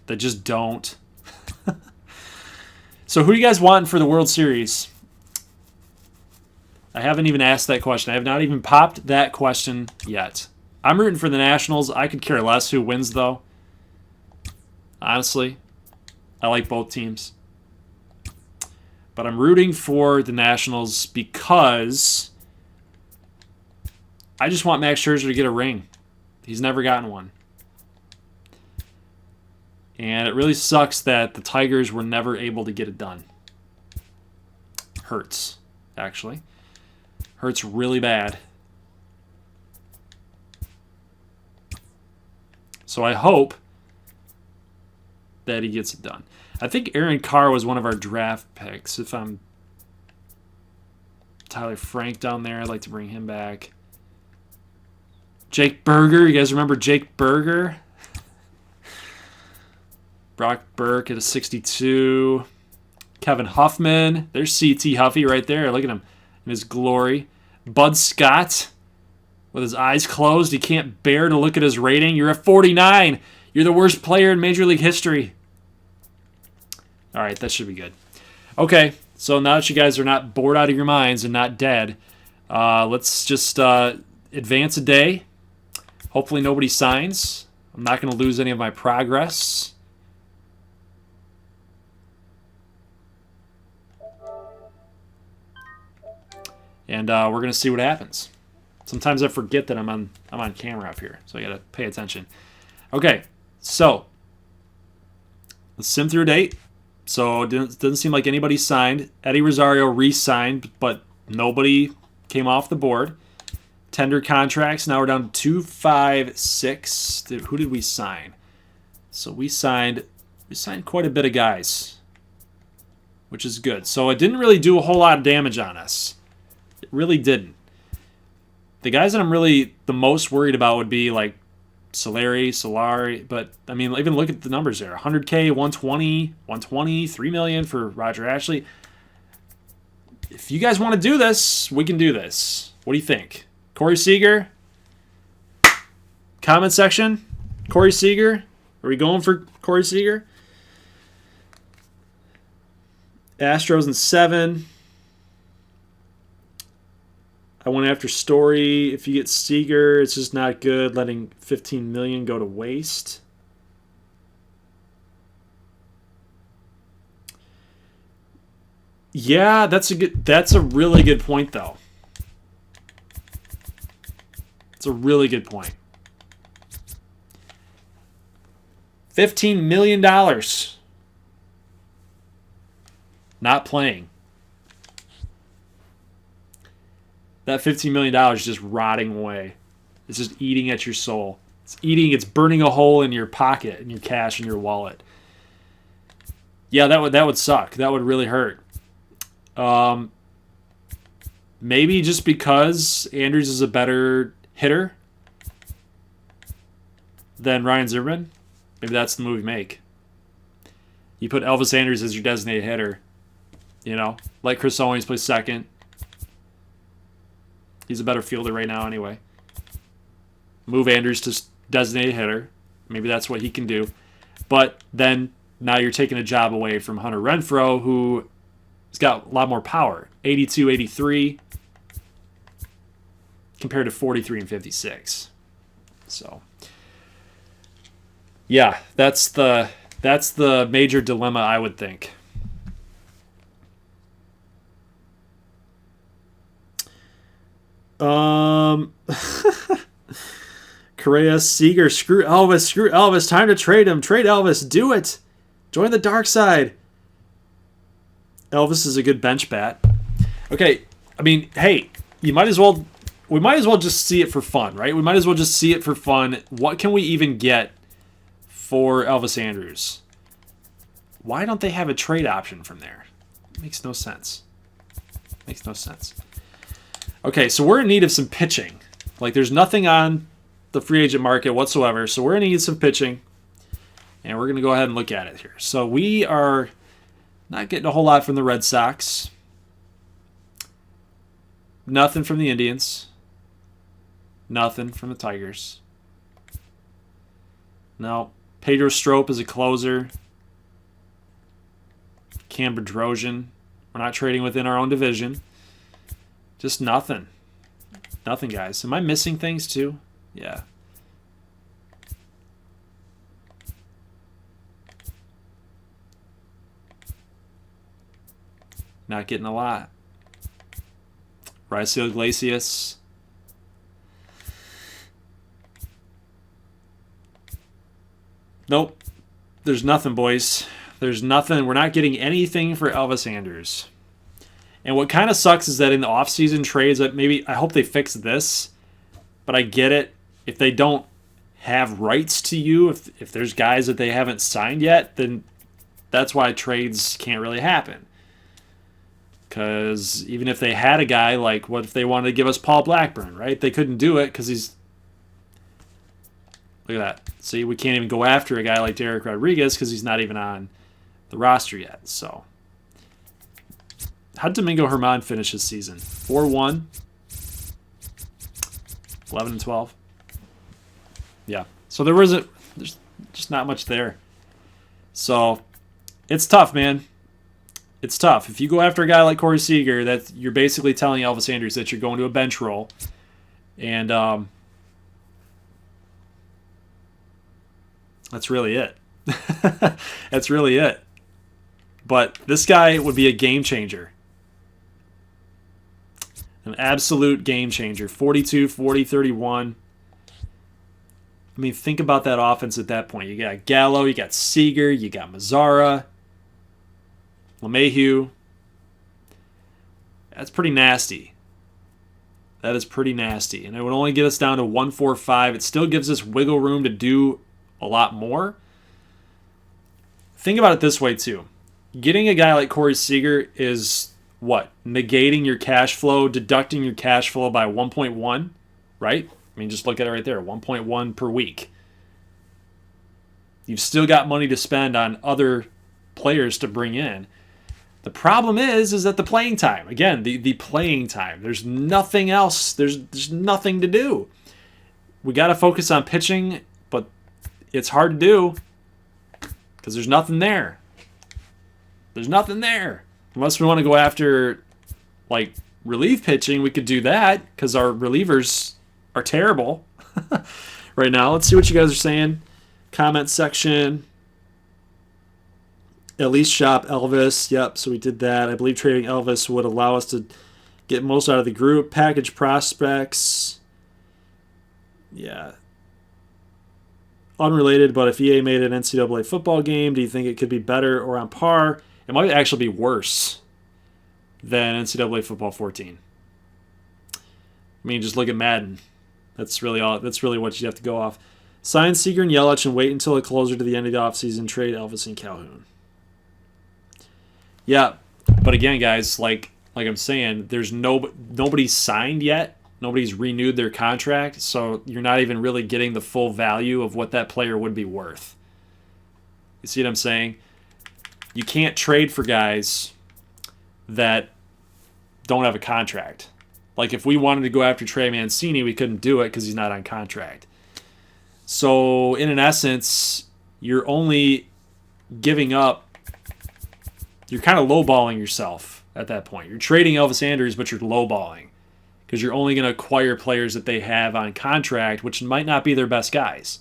That just don't. So who do you guys want for the World Series? I haven't even asked that question. I have not even popped that question yet. I'm rooting for the Nationals. I could care less who wins, though. Honestly, I like both teams. But I'm rooting for the Nationals because I just want Max Scherzer to get a ring. He's never gotten one. And it really sucks that the Tigers were never able to get it done. Hurts, actually. Hurts really bad. So I hope that he gets it done. I think Aaron Carr was one of our draft picks. If I'm Tyler Frank down there, I'd like to bring him back. Jake Berger. You guys remember Jake Berger? Brock Burke at a 62. Kevin Huffman. There's CT Huffy right there. Look at him in his glory. Bud Scott with his eyes closed. He can't bear to look at his rating. You're at 49. You're the worst player in Major League history. All right, that should be good. Okay, So now that you guys are not bored out of your minds and not dead, let's just advance a day. Hopefully nobody signs. I'm not going to lose any of my progress. And we're going to see what happens. Sometimes I forget that I'm on camera up here, so I got to pay attention. Okay, so let's sim through a date. So it doesn't seem like anybody signed. Eddie Rosario re-signed, but nobody came off the board. Tender contracts. Now we're down to 2, 5, 6. Who did we sign? So we signed quite a bit of guys, which is good. So it didn't really do a whole lot of damage on us. It really didn't. The guys that I'm really the most worried about would be like Solari, but I mean, even look at the numbers there. 100K, 120, 3 million for Roger Ashley. If you guys want to do this, we can do this. What do you think? Corey Seager? Comment section. Corey Seager? Are we going for Corey Seager? Astros in 7. I went after Story. If you get Seager, it's just not good. Letting 15 million go to waste. Yeah, that's a really good point though. It's a really good point. $15 million. Not playing. That $15 million is just rotting away. It's just eating at your soul. It's burning a hole in your pocket, in your cash, in your wallet. Yeah, that would suck. That would really hurt. Maybe just because Andrews is a better hitter than Ryan Zimmerman. Maybe that's the move you make. You put Elvis Andrews as your designated hitter. You know, let Chris Owens play second. He's a better fielder right now anyway. Move Andrews to designated hitter. Maybe that's what he can do. But then now you're taking a job away from Hunter Renfroe, who has got a lot more power. 82, 83 compared to 43 and 56. So, yeah, that's the major dilemma, I would think. Correa, Seager, screw Elvis, time to trade him. Trade Elvis, do it. Join the dark side. Elvis is a good bench bat. Okay, I mean, hey, we might as well just see it for fun, right? We might as well just see it for fun. What can we even get for Elvis Andrews? Why don't they have a trade option from there? Makes no sense. Makes no sense. Okay, so we're in need of some pitching. Like, there's nothing on the free agent market whatsoever, so we're going to need some pitching. And we're going to go ahead and look at it here. So we are not getting a whole lot from the Red Sox. Nothing from the Indians. Nothing from the Tigers. No. Pedro Strop is a closer. Cam Bedrosian. We're not trading within our own division. Just nothing. Nothing, guys. Am I missing things too? Yeah. Not getting a lot. Raisel Iglesias. Nope. There's nothing, boys. There's nothing. We're not getting anything for Elvis Andrews. And what kind of sucks is that in the offseason trades, I hope they fix this, but I get it. If they don't have rights to you, if there's guys that they haven't signed yet, then that's why trades can't really happen. Because even if they had a guy, like, what if they wanted to give us Paul Blackburn, right? They couldn't do it because he's... Look at that. See, we can't even go after a guy like Derek Rodriguez because he's not even on the roster yet, so... How'd Domingo Germán finish his season? 4-1, 11-12. Yeah. So there's just not much there. So it's tough, man. It's tough. If you go after a guy like Corey Seager, that you're basically telling Elvis Andrus that you're going to a bench role. And that's really it. That's really it. But this guy would be a game changer. An absolute game changer. 42, 40, 31. I mean, think about that offense at that point. You got Gallo, you got Seager, you got Mazzara, LeMahieu. That's pretty nasty. That is pretty nasty. And it would only get us down to 145. It still gives us wiggle room to do a lot more. Think about it this way, too. Getting a guy like Corey Seager is what? Negating your cash flow, deducting your cash flow by 1.1, right? I mean, just look at it right there, 1.1 per week. You've still got money to spend on other players to bring in. The problem is that the playing time, again, the playing time, there's nothing else. There's nothing to do. We got to focus on pitching, but it's hard to do because there's nothing there. There's nothing there. Unless we want to go after, like, relief pitching, we could do that because our relievers are terrible right now. Let's see what you guys are saying. Comment section. At least shop Elvis. Yep, so we did that. I believe trading Elvis would allow us to get most out of the group. Package prospects. Yeah. Unrelated, but if EA made an NCAA football game, do you think it could be better or on par? It might actually be worse than NCAA football 14. I mean, just look at Madden. That's really all. That's really what you have to go off. Sign Seager and Yelich and wait until closer to the end of the offseason. Trade Elvis and Calhoun. Yeah, but again, guys, like I'm saying, there's nobody's signed yet. Nobody's renewed their contract, so you're not even really getting the full value of what that player would be worth. You see what I'm saying? You can't trade for guys that don't have a contract. Like if we wanted to go after Trey Mancini, we couldn't do it because he's not on contract. So in an essence, you're only giving up. You're kind of lowballing yourself at that point. You're trading Elvis Andrus, but you're lowballing because you're only going to acquire players that they have on contract, which might not be their best guys.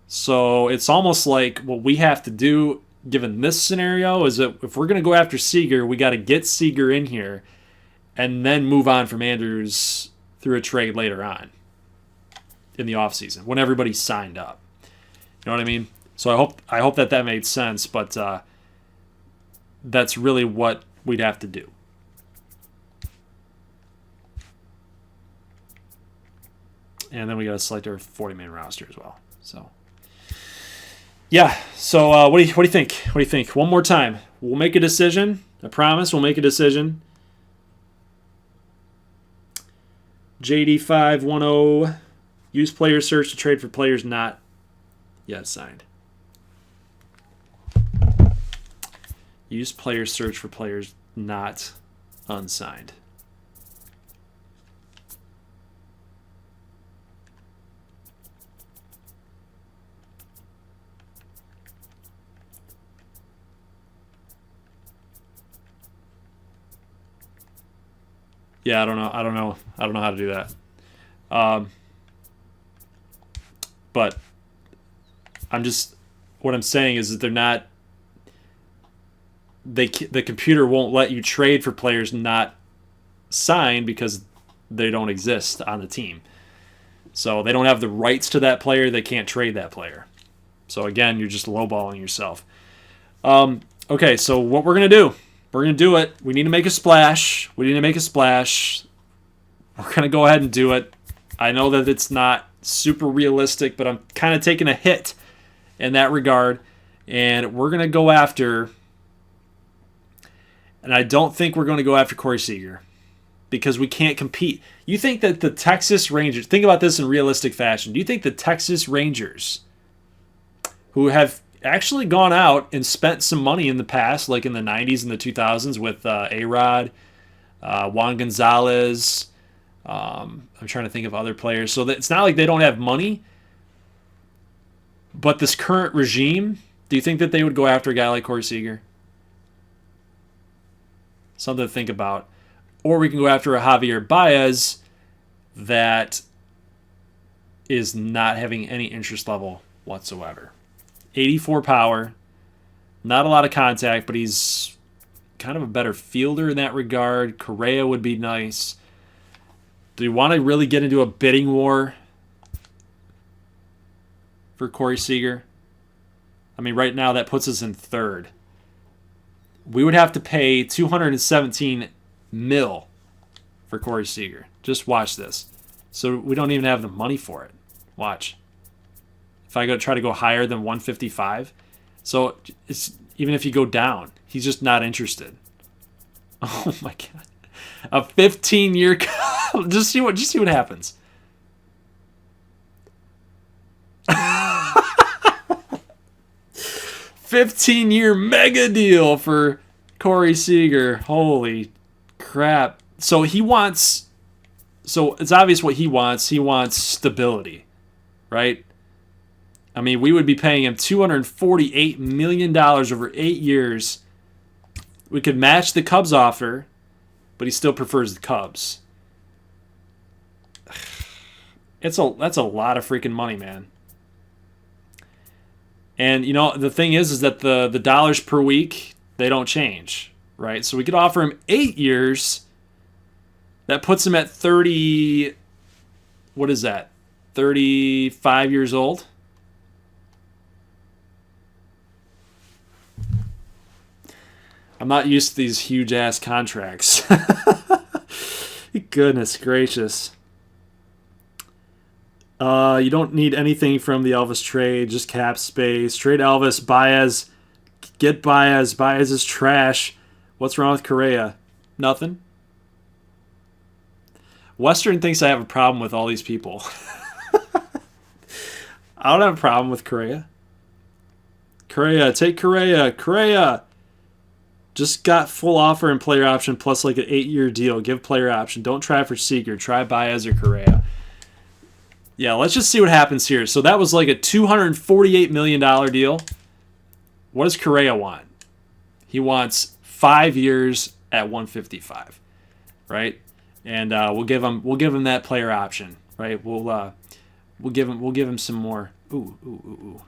So it's almost like what we have to do, given this scenario, is that if we're going to go after Seager, we got to get Seager in here and then move on from Andrus through a trade later on in the offseason when everybody's signed up. You know what I mean? So I hope that made sense, but that's really what we'd have to do. And then we got to select our 40-man roster as well. So, yeah. So what do you think? What do you think? One more time. We'll make a decision. I promise we'll make a decision. JD510. Use player search to trade for players not yet signed. Use player search for players not unsigned. Yeah, I don't know how to do that. But what I'm saying is that they're not. The computer won't let you trade for players not signed because they don't exist on the team. So they don't have the rights to that player. They can't trade that player. So again, you're just lowballing yourself. Okay, so what we're going to do, we're going to do it. We need to make a splash. We're going to go ahead and do it. I know that it's not super realistic, but I'm kind of taking a hit in that regard. And we're going to go after... And I don't think we're going to go after Corey Seager because we can't compete. You think that the Texas Rangers, think about this in realistic fashion. Do you think the Texas Rangers, who have actually gone out and spent some money in the past, like in the 90s and the 2000s with A-Rod, Juan Gonzalez, I'm trying to think of other players. So it's not like they don't have money, but this current regime, do you think that they would go after a guy like Corey Seager? Something to think about. Or we can go after a Javier Baez that is not having any interest level whatsoever. 84 power. Not a lot of contact, but he's kind of a better fielder in that regard. Correa would be nice. Do you want to really get into a bidding war for Corey Seager? I mean, right now that puts us in third. We would have to pay $217 million for Corey Seager. Just watch this. So we don't even have the money for it. Watch. If I try to go higher than 155, so it's even if you go down, he's just not interested. Oh my god. A 15-year just see what happens. 15-year mega deal for Corey Seager. Holy crap. So it's obvious what he wants. He wants stability, right? I mean, we would be paying him $248 million over 8 years. We could match the Cubs offer, but he still prefers the Cubs. That's a lot of freaking money, man. And, you know, the thing is that the dollars per week, they don't change, right? So we could offer him 8 years. That puts him at 30, what is that? 35 years old? I'm not used to these huge-ass contracts. Goodness gracious. You don't need anything from the Elvis trade, just cap space. Trade Elvis, Baez. Get Baez. Baez is trash. What's wrong with Correa? Nothing. Western thinks I have a problem with all these people. I don't have a problem with Correa. Correa, take Correa. Correa. Just got full offer and player option plus like an 8-year deal. Give player option. Don't try for Seager. Try Baez or Correa. Yeah, let's just see what happens here. So that was like a $248 million deal. What does Correa want? He wants 5 years at 155, right? And we'll give him that player option, right? We'll give him some more. Ooh.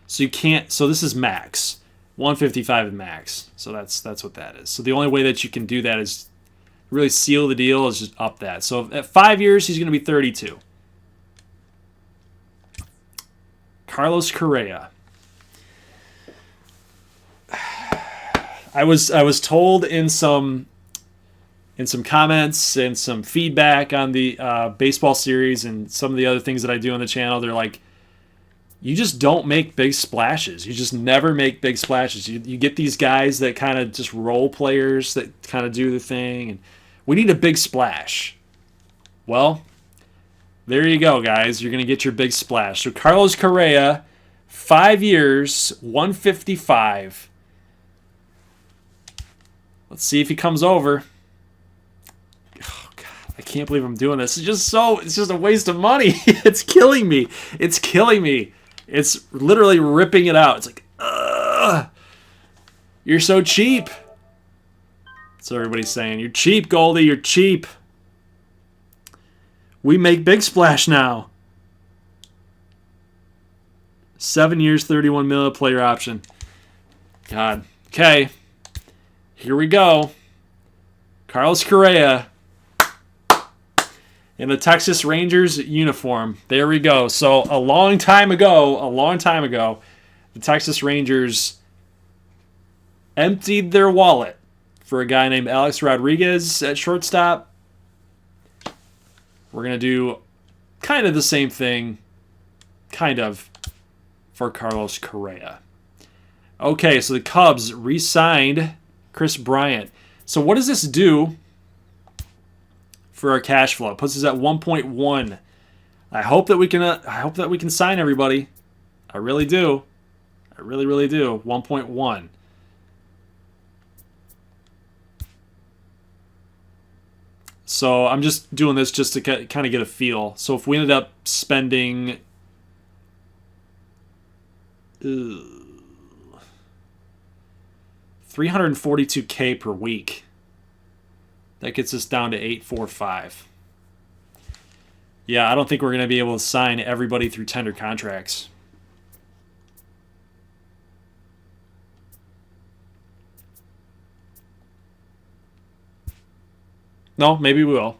So you can't. So this is max. 155 is max. So that's what that is. So the only way that you can do that is really seal the deal is just up that. So at 5 years he's going to be 32. Carlos Correa. I was told in some comments and some feedback on the baseball series and some of the other things that I do on the channel, they're like, you just don't make big splashes. You just never make big splashes. You get these guys that kind of just role players that kind of do the thing, and we need a big splash. Well, there you go, guys. You're going to get your big splash. So Carlos Correa, 5 years, 155. Let's see if he comes over. Oh, God, I can't believe I'm doing this. It's just a waste of money. It's killing me. It's literally ripping it out. It's like, ugh. You're so cheap. That's what everybody's saying. You're cheap, Goldie. You're cheap. We make big splash now. 7 years, 31 million player option. God. Okay. Here we go. Carlos Correa in the Texas Rangers uniform. There we go. So a long time ago, the Texas Rangers emptied their wallet for a guy named Alex Rodriguez at shortstop. We're going to do kind of the same thing, for Carlos Correa. Okay, so the Cubs re-signed Chris Bryant. So what does this do for our cash flow? It puts us at 1.1. I hope that we can sign everybody. I really do. I really do. 1.1. So I'm just doing this just to kind of get a feel. So if we ended up spending $342K per week, That gets us down to 845. Yeah, I don't think we're going to be able to sign everybody through tender contracts. No, maybe we will.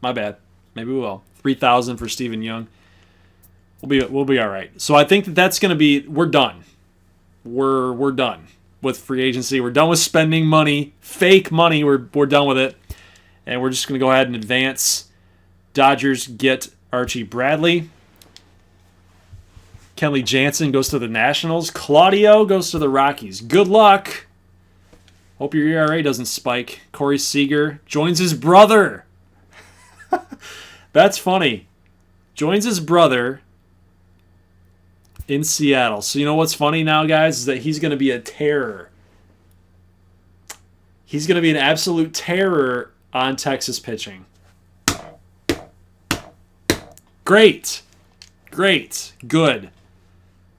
My bad. Maybe we will. 3,000 for Stephen Young. We'll be all right. So I think that's going to be. We're done. We're done with free agency. We're done with spending money, fake money. We're done with it, and we're just going to go ahead and advance. Dodgers get Archie Bradley. Kenley Jansen goes to the Nationals. Claudio goes to the Rockies. Good luck. Hope your ERA doesn't spike. Corey Seager joins his brother. That's funny. Joins his brother in Seattle. So you know what's funny now, guys, is that he's going to be a terror. He's going to be an absolute terror on Texas pitching. Great. Good.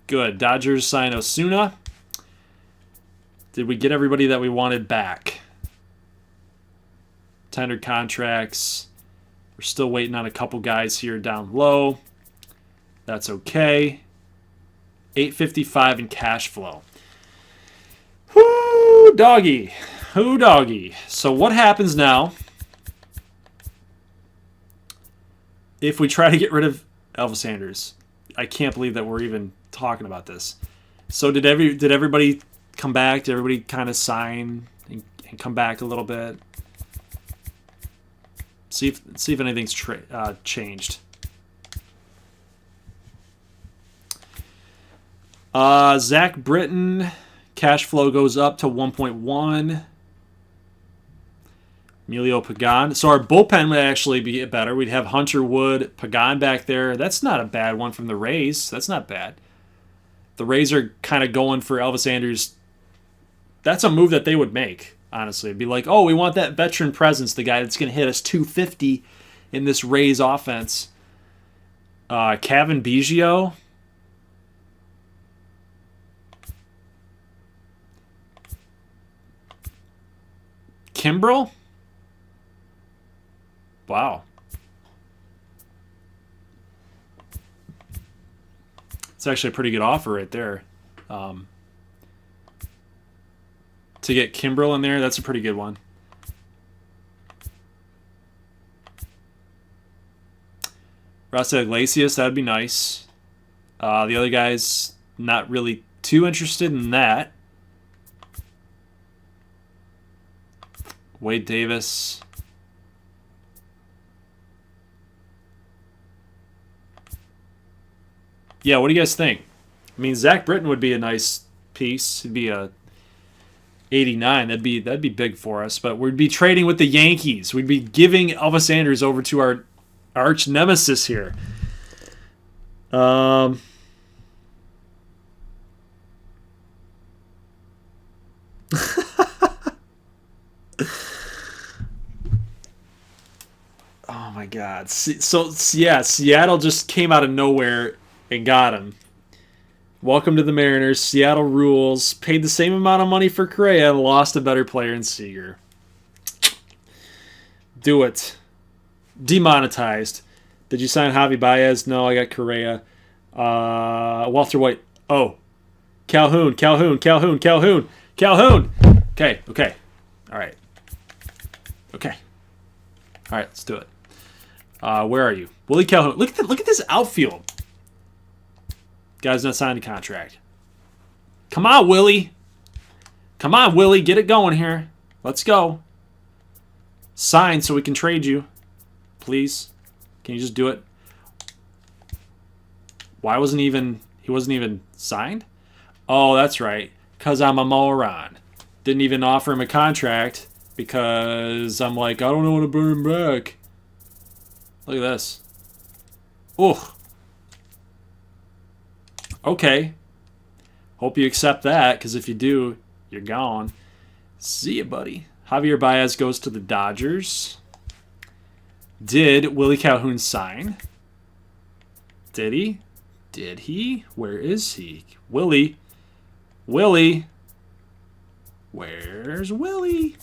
Dodgers sign Osuna. Did we get everybody that we wanted back? Tender contracts. We're still waiting on a couple guys here down low. That's okay. 855 in cash flow. Whoo, doggy. So what happens now if we try to get rid of Elvis Sanders? I can't believe that we're even talking about this. So did everybody come back? Did everybody kind of sign and come back a little bit? See if anything's changed. Zach Britton, cash flow goes up to 1.1. Emilio Pagan. So our bullpen would actually be better. We'd have Hunter Wood, Pagan back there. That's not a bad one from the Rays. That's not bad. The Rays are kind of going for Elvis Sanders. That's a move that they would make, honestly. It'd be like, oh, we want that veteran presence, the guy that's going to hit us 250 in this Rays offense. Kevin Biggio. Kimbrel? Wow. It's actually a pretty good offer right there. To get Kimbrel in there, that's a pretty good one. Raul Iglesias, that'd be nice. The other guys, not really too interested in that. Wade Davis. Yeah, what do you guys think? I mean, Zach Britton would be a nice piece. It'd be a 89. That'd be big for us. But we'd be trading with the Yankees. We'd be giving Elvis Sanders over to our arch nemesis here. Oh my God. So yeah, Seattle just came out of nowhere and got him. Welcome to the Mariners. Seattle rules. Paid the same amount of money for Correa and lost a better player in Seager. Do it. Demonetized. Did you sign Javi Baez? No, I got Correa. Walter White. Oh. Calhoun. Okay. All right. Okay. All right, let's do it. Where are you? Willie Calhoun. Look at this outfield. Guy's not signed a contract. Come on, Willie. Get it going here. Let's go. Sign so we can trade you. Please. Can you just do it? He wasn't even signed? Oh, that's right. Because I'm a moron. Didn't even offer him a contract because I'm like, I don't want to bring him back. Look at this. Ugh. Okay. Hope you accept that, because if you do, you're gone. See ya, buddy. Javier Baez goes to the Dodgers. Did Willie Calhoun sign? Did he? Where is he? Willie. Where's Willie?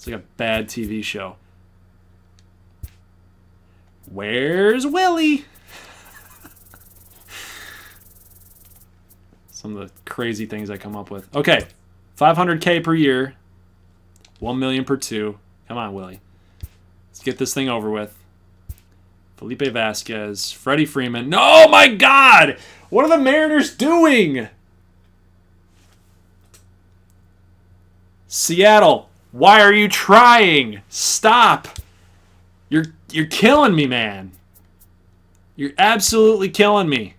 It's like a bad TV show. Where's Willie? Some of the crazy things I come up with. Okay, $500K per year, $1 million per 2. Come on, Willie. Let's get this thing over with. Felipe Vasquez, Freddie Freeman. Oh my God! What are the Mariners doing? Seattle, why are you trying? Stop! You're killing me, man. You're absolutely killing me.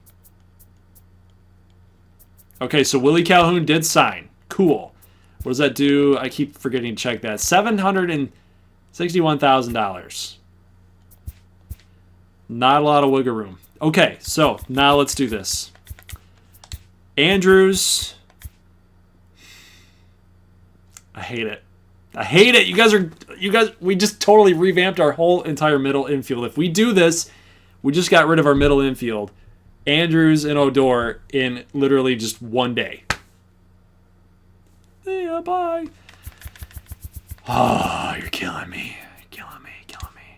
Okay, so Willie Calhoun did sign. Cool. What does that do? I keep forgetting to check that. $761,000. Not a lot of wiggle room. Okay, so now let's do this. Andrews. I hate it. I hate it. You guys, we just totally revamped our whole entire middle infield. If we do this, we just got rid of our middle infield. Andrews and Odor in literally just one day. Yeah, bye. Oh, you're killing me. You're killing me. Killing me.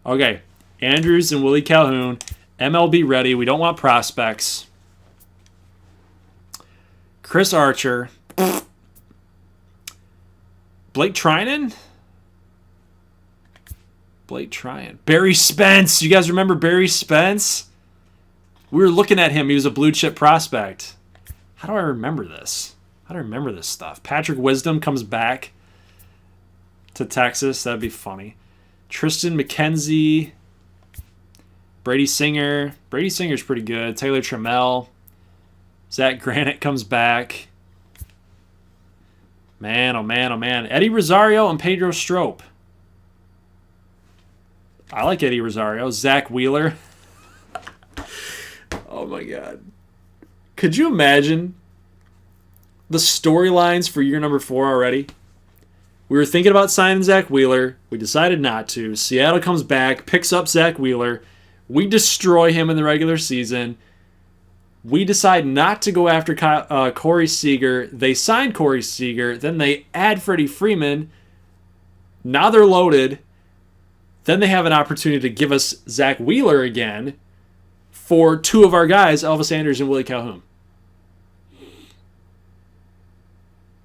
Okay. Andrews and Willie Calhoun. MLB ready. We don't want prospects. Chris Archer. Blake Trinan? Blake Trinan. Barry Spence. You guys remember Barry Spence? We were looking at him. He was a blue chip prospect. How do I remember this? How do I remember this stuff? Patrick Wisdom comes back to Texas. That'd be funny. Tristan McKenzie. Brady Singer. Brady Singer's pretty good. Taylor Trammell. Zach Granite comes back. Man, oh man, oh man. Eddie Rosario and Pedro Strop. I like Eddie Rosario. Zach Wheeler. Oh my God. Could you imagine the storylines for year number 4 already? We were thinking about signing Zach Wheeler. We decided not to. Seattle comes back, picks up Zach Wheeler. We destroy him in the regular season. We decide not to go after Corey Seager. They sign Corey Seager. Then they add Freddie Freeman. Now they're loaded. Then they have an opportunity to give us Zach Wheeler again for 2 of our guys, Elvis Andrews and Willie Calhoun.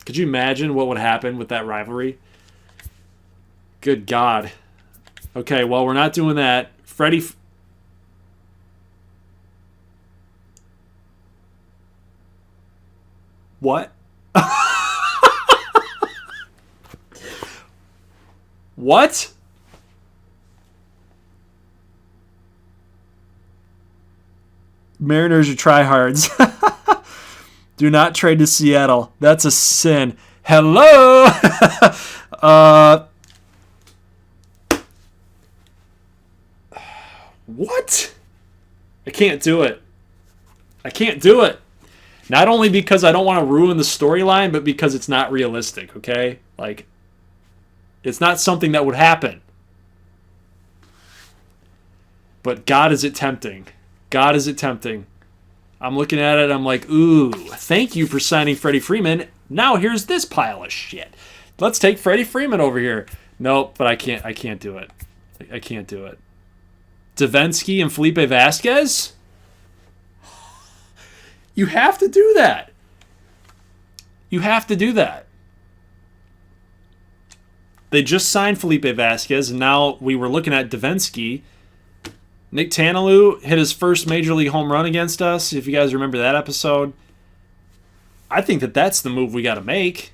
Could you imagine what would happen with that rivalry? Good God. Okay, well, we're not doing that. Freddie... What? What? Mariners are tryhards. Do not trade to Seattle. That's a sin. Hello? What? I can't do it. I can't do it. Not only because I don't want to ruin the storyline, but because it's not realistic, okay? Like, it's not something that would happen. But God, is it tempting. God, is it tempting. I'm looking at it, I'm like, ooh, thank you for signing Freddie Freeman. Now here's this pile of shit. Let's take Freddie Freeman over here. Nope, but I can't do it. I can't do it. Davinsky and Felipe Vasquez? You have to do that. You have to do that. They just signed Felipe Vasquez, and now we were looking at Davinsky. Nick Tanalou hit his first Major League home run against us, if you guys remember that episode. I think that's the move we got to make,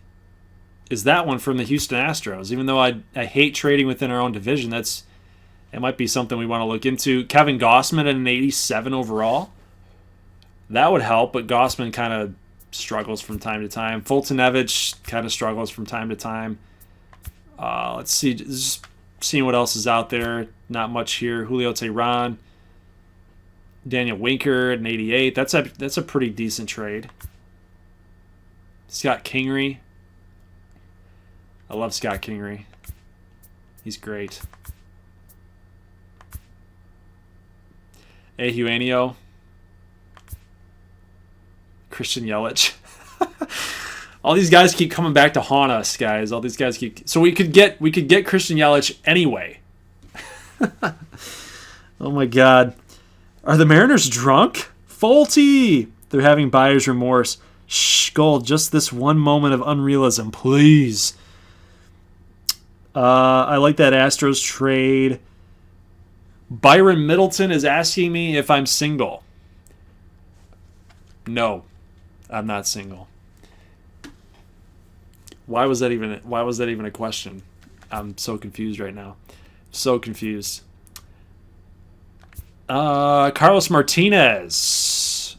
is that one from the Houston Astros. Even though I hate trading within our own division, it might be something we want to look into. Kevin Gossman at an 87 overall. That would help, but Gossman kind of struggles from time to time. Fultonevich kind of struggles from time to time. Let's see. Just seeing what else is out there. Not much here. Julio Teheran. Daniel Winker at an 88. That's a pretty decent trade. Scott Kingery. I love Scott Kingery. He's great. Eugenio. Christian Yelich. All these guys keep coming back to haunt us, guys. All these guys keep. So we could get Christian Yelich anyway. Oh my God, are the Mariners drunk? Faulty. They're having buyer's remorse. Shh, Gold. Just this one moment of unrealism, please. I like that Astros trade. Byron Middleton is asking me if I'm single. No, I'm not single. Why was that even a question? I'm so confused right now. So confused. Carlos Martinez.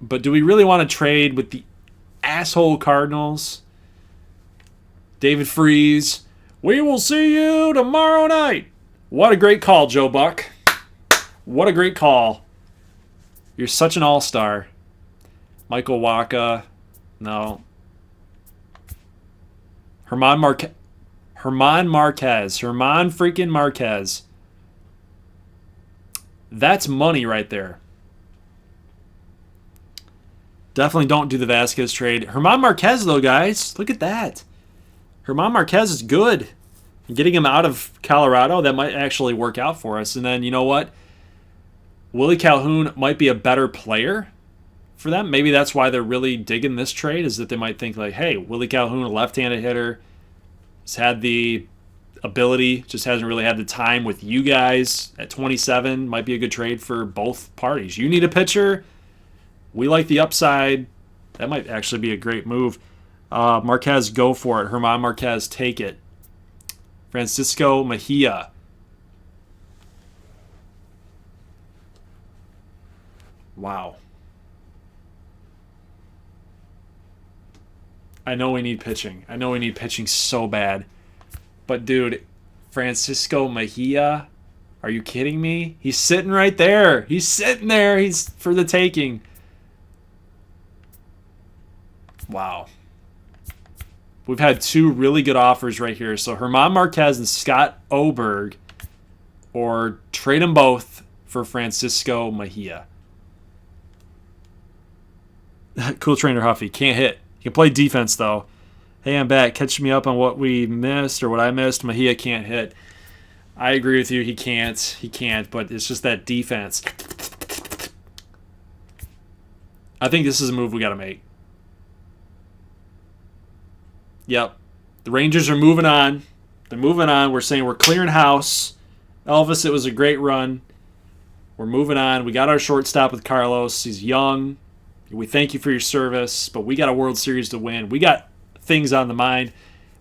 But do we really want to trade with the asshole Cardinals? David Freese. We will see you tomorrow night. What a great call, Joe Buck. What a great call. You're such an all-star. Michael Wacha. No. Herman freaking Marquez. That's money right there. Definitely don't do the Vasquez trade. Herman Marquez, though, guys. Look at that. Herman Marquez is good. Getting him out of Colorado, that might actually work out for us. And then, you know what? Willie Calhoun might be a better player for them. Maybe that's why they're really digging this trade, is that they might think like, hey, Willie Calhoun, a left-handed hitter, has had the ability, just hasn't really had the time with you guys at 27. Might be a good trade for both parties. You need a pitcher. We like the upside. That might actually be a great move. Marquez, go for it. Herman Marquez, take it. Francisco Mejia. Wow. I know we need pitching. I know we need pitching so bad. But, dude, Francisco Mejia, are you kidding me? He's sitting right there. He's sitting there. He's for the taking. Wow. We've had two really good offers right here. So Herman Marquez and Scott Oberg, or trade them both for Francisco Mejia. Cool Trainer Huffy. Can't hit. He can play defense, though. Hey, I'm back. Catch me up on what we missed or what I missed. Mejia can't hit. I agree with you. He can't. He can't, but it's just that defense. I think this is a move we got to make. Yep. The Rangers are moving on. They're moving on. We're saying we're clearing house. Elvis, it was a great run. We're moving on. We got our shortstop with Carlos. He's young. We thank you for your service, but we got a World Series to win. We got things on the mind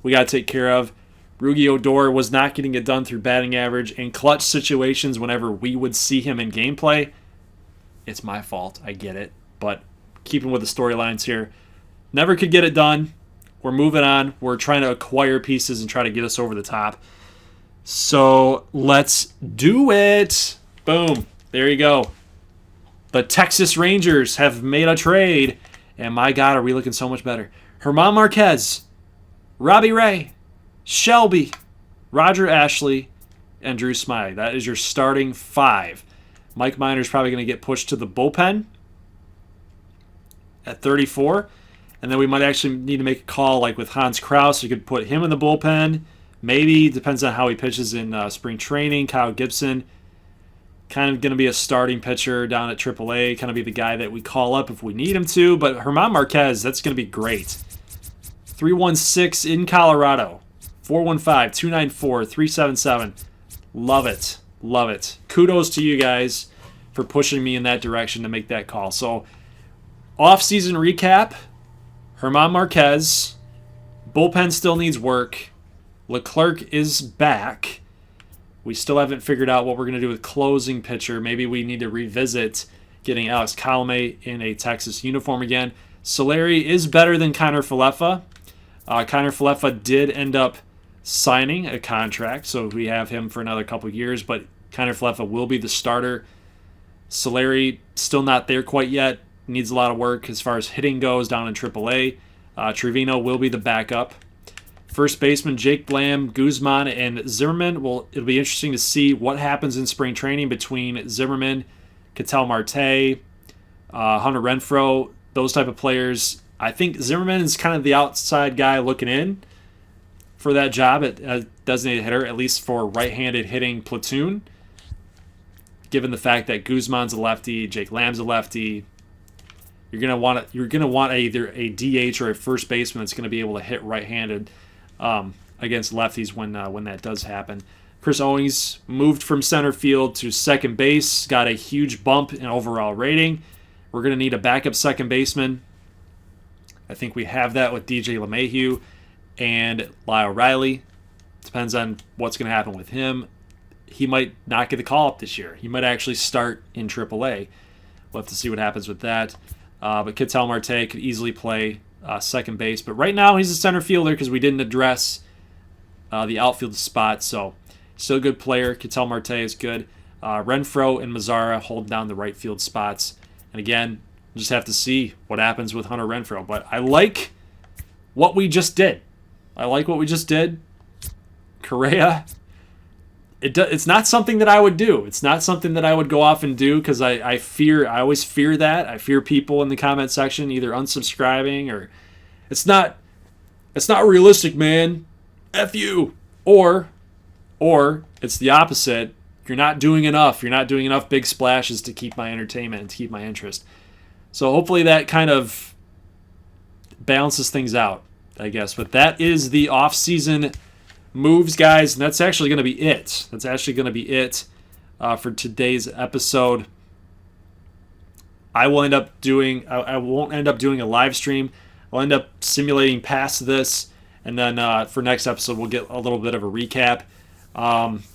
we got to take care of. Rougned Odor was not getting it done through batting average in clutch situations whenever we would see him in gameplay. It's my fault. I get it. But keeping with the storylines here, never could get it done. We're moving on. We're trying to acquire pieces and try to get us over the top. So let's do it. Boom. There you go. The Texas Rangers have made a trade. And my God, are we looking so much better. Herman Marquez, Robbie Ray, Shelby, Roger Ashley, and Drew Smythe. That is your starting five. Mike Minor's probably going to get pushed to the bullpen at 34. And then we might actually need to make a call like with Hans Krause. You could put him in the bullpen. Maybe. Depends on how he pitches in spring training. Kyle Gibson, kind of going to be a starting pitcher down at AAA. Kind of be the guy that we call up if we need him to. But Herman Marquez, that's going to be great. 316 in Colorado. 415-294-377. Love it. Love it. Kudos to you guys for pushing me in that direction to make that call. So, off-season recap. Herman Marquez. Bullpen still needs work. Leclerc is back. We still haven't figured out what we're going to do with closing pitcher. Maybe we need to revisit getting Alex Colomé in a Texas uniform again. Solari is better than Kiner Falefa. Kiner Falefa did end up signing a contract, so we have him for another couple years, but Kiner Falefa will be the starter. Solari still not there quite yet. Needs a lot of work as far as hitting goes down in AAA. Trevino will be the backup. First baseman Jake Blam, Guzman, and Zimmerman. Well, it'll be interesting to see what happens in spring training between Zimmerman, Ketel Marte, Hunter Renfroe, those type of players. I think Zimmerman is kind of the outside guy looking in for that job at designated hitter, at least for right-handed hitting platoon. Given the fact that Guzman's a lefty, Jake Lamb's a lefty, you're gonna want either a DH or a first baseman that's going to be able to hit right-handed against lefties when that does happen. Chris Owings moved from center field to second base, got a huge bump in overall rating. We're going to need a backup second baseman. I think we have that with DJ LeMahieu and Lyle Riley. Depends on what's going to happen with him. He might not get the call-up this year. He might actually start in AAA. We'll have to see what happens with that. But Ketel Marte could easily play second base. But right now he's a center fielder because we didn't address the outfield spot. So still a good player. Ketel Marte is good. Renfroe and Mazzara hold down the right field spots. And again, we'll just have to see what happens with Hunter Renfroe. But I like what we just did. Correa, it's not something that I would do. It's not something that I would go off and do because I always fear that. I fear people in the comment section either unsubscribing or it's not realistic, man. F you. Or it's the opposite. You're not doing enough. You're not doing enough big splashes to keep my entertainment and to keep my interest. So hopefully that kind of balances things out, I guess. But that is the off-season moves, guys, and that's actually going to be it. For today's episode. I won't end up doing a live stream. I'll end up simulating past this, and then for next episode we'll get a little bit of a recap.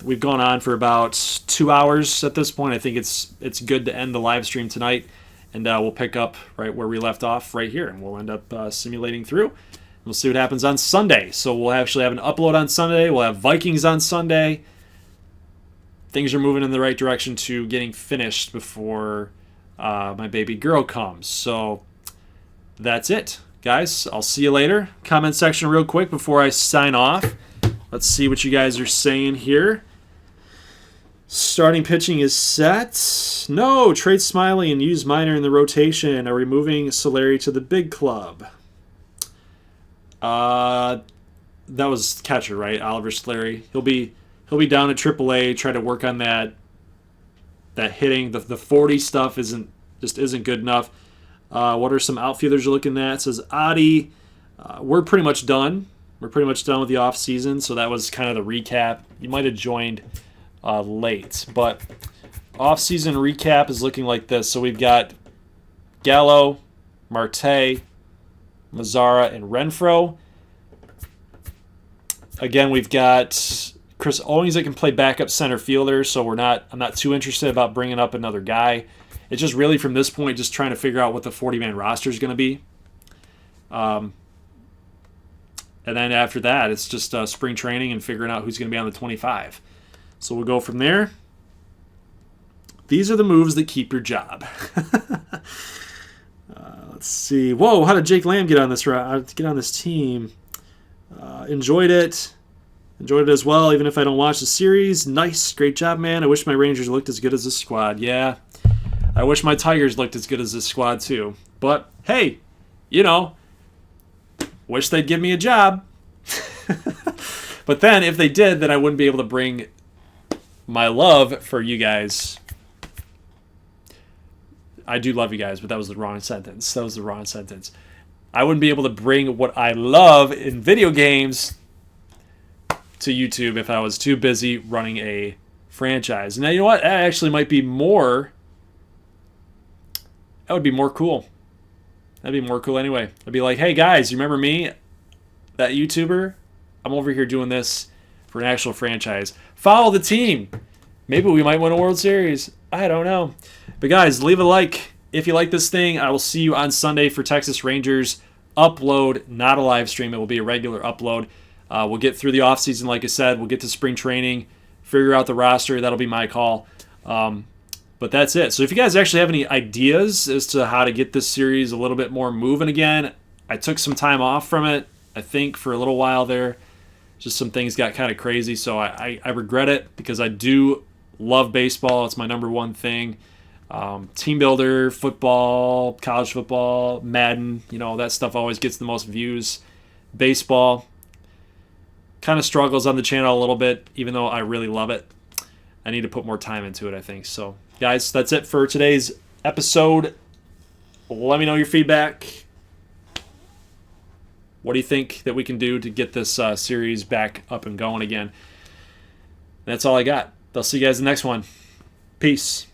We've gone on for about 2 hours at this point. I think it's good to end the live stream tonight, and we'll pick up right where we left off right here, and we'll end up simulating through. We'll see what happens on Sunday. So we'll actually have an upload on Sunday. We'll have Vikings on Sunday. Things are moving in the right direction to getting finished before my baby girl comes. So that's it, guys. I'll see you later. Comment section real quick before I sign off. Let's see what you guys are saying here. Starting pitching is set. No, trade Smiley and use Minor in the rotation. Are removing Solari to the big club. That was catcher, right? Oliver Solari. He'll be down at AAA. Try to work on that hitting. The 40 stuff isn't good enough. What are some outfielders you're looking at? It says Adi. We're pretty much done. We're pretty much done with the off season. So that was kind of the recap. You might have joined late, but off season recap is looking like this. So we've got Gallo, Marte, Mazzara, and Renfroe. Again, we've got Chris Owings that can play backup center fielder, so I'm not too interested about bringing up another guy. It's just really from this point just trying to figure out what the 40-man roster is going to be. And then after that, it's just spring training and figuring out who's going to be on the 25. So we'll go from there. These are the moves that keep your job. Let's see. Whoa, how did Jake Lamb get on this team? Enjoyed it as well, even if I don't watch the series. Nice, great job, man. I wish my Rangers looked as good as this squad. Yeah, I wish my Tigers looked as good as this squad too. But hey, wish they'd give me a job. But then if they did, then I wouldn't be able to bring my love for you guys. I do love you guys, but that was the wrong sentence. I wouldn't be able to bring what I love in video games to YouTube if I was too busy running a franchise. Now, you know what? That actually might be more... That would be more cool. That'd be more cool anyway. I'd be like, hey, guys, you remember me? That YouTuber? I'm over here doing this for an actual franchise. Follow the team. Maybe we might win a World Series. I don't know. But guys, leave a like if you like this thing. I will see you on Sunday for Texas Rangers upload, not a live stream. It will be a regular upload. We'll get through the offseason, like I said. We'll get to spring training, figure out the roster. That'll be my call. But that's it. So if you guys actually have any ideas as to how to get this series a little bit more moving again, I took some time off from it, I think, for a little while there. Just some things got kind of crazy, so I regret it because I do love baseball. It's my number one thing. Team Builder, football, college football, Madden, that stuff always gets the most views. Baseball kind of struggles on the channel a little bit, even though I really love it. I need to put more time into it, I think. So, guys, that's it for today's episode. Let me know your feedback. What do you think that we can do to get this series back up and going again? That's all I got. I'll see you guys in the next one. Peace.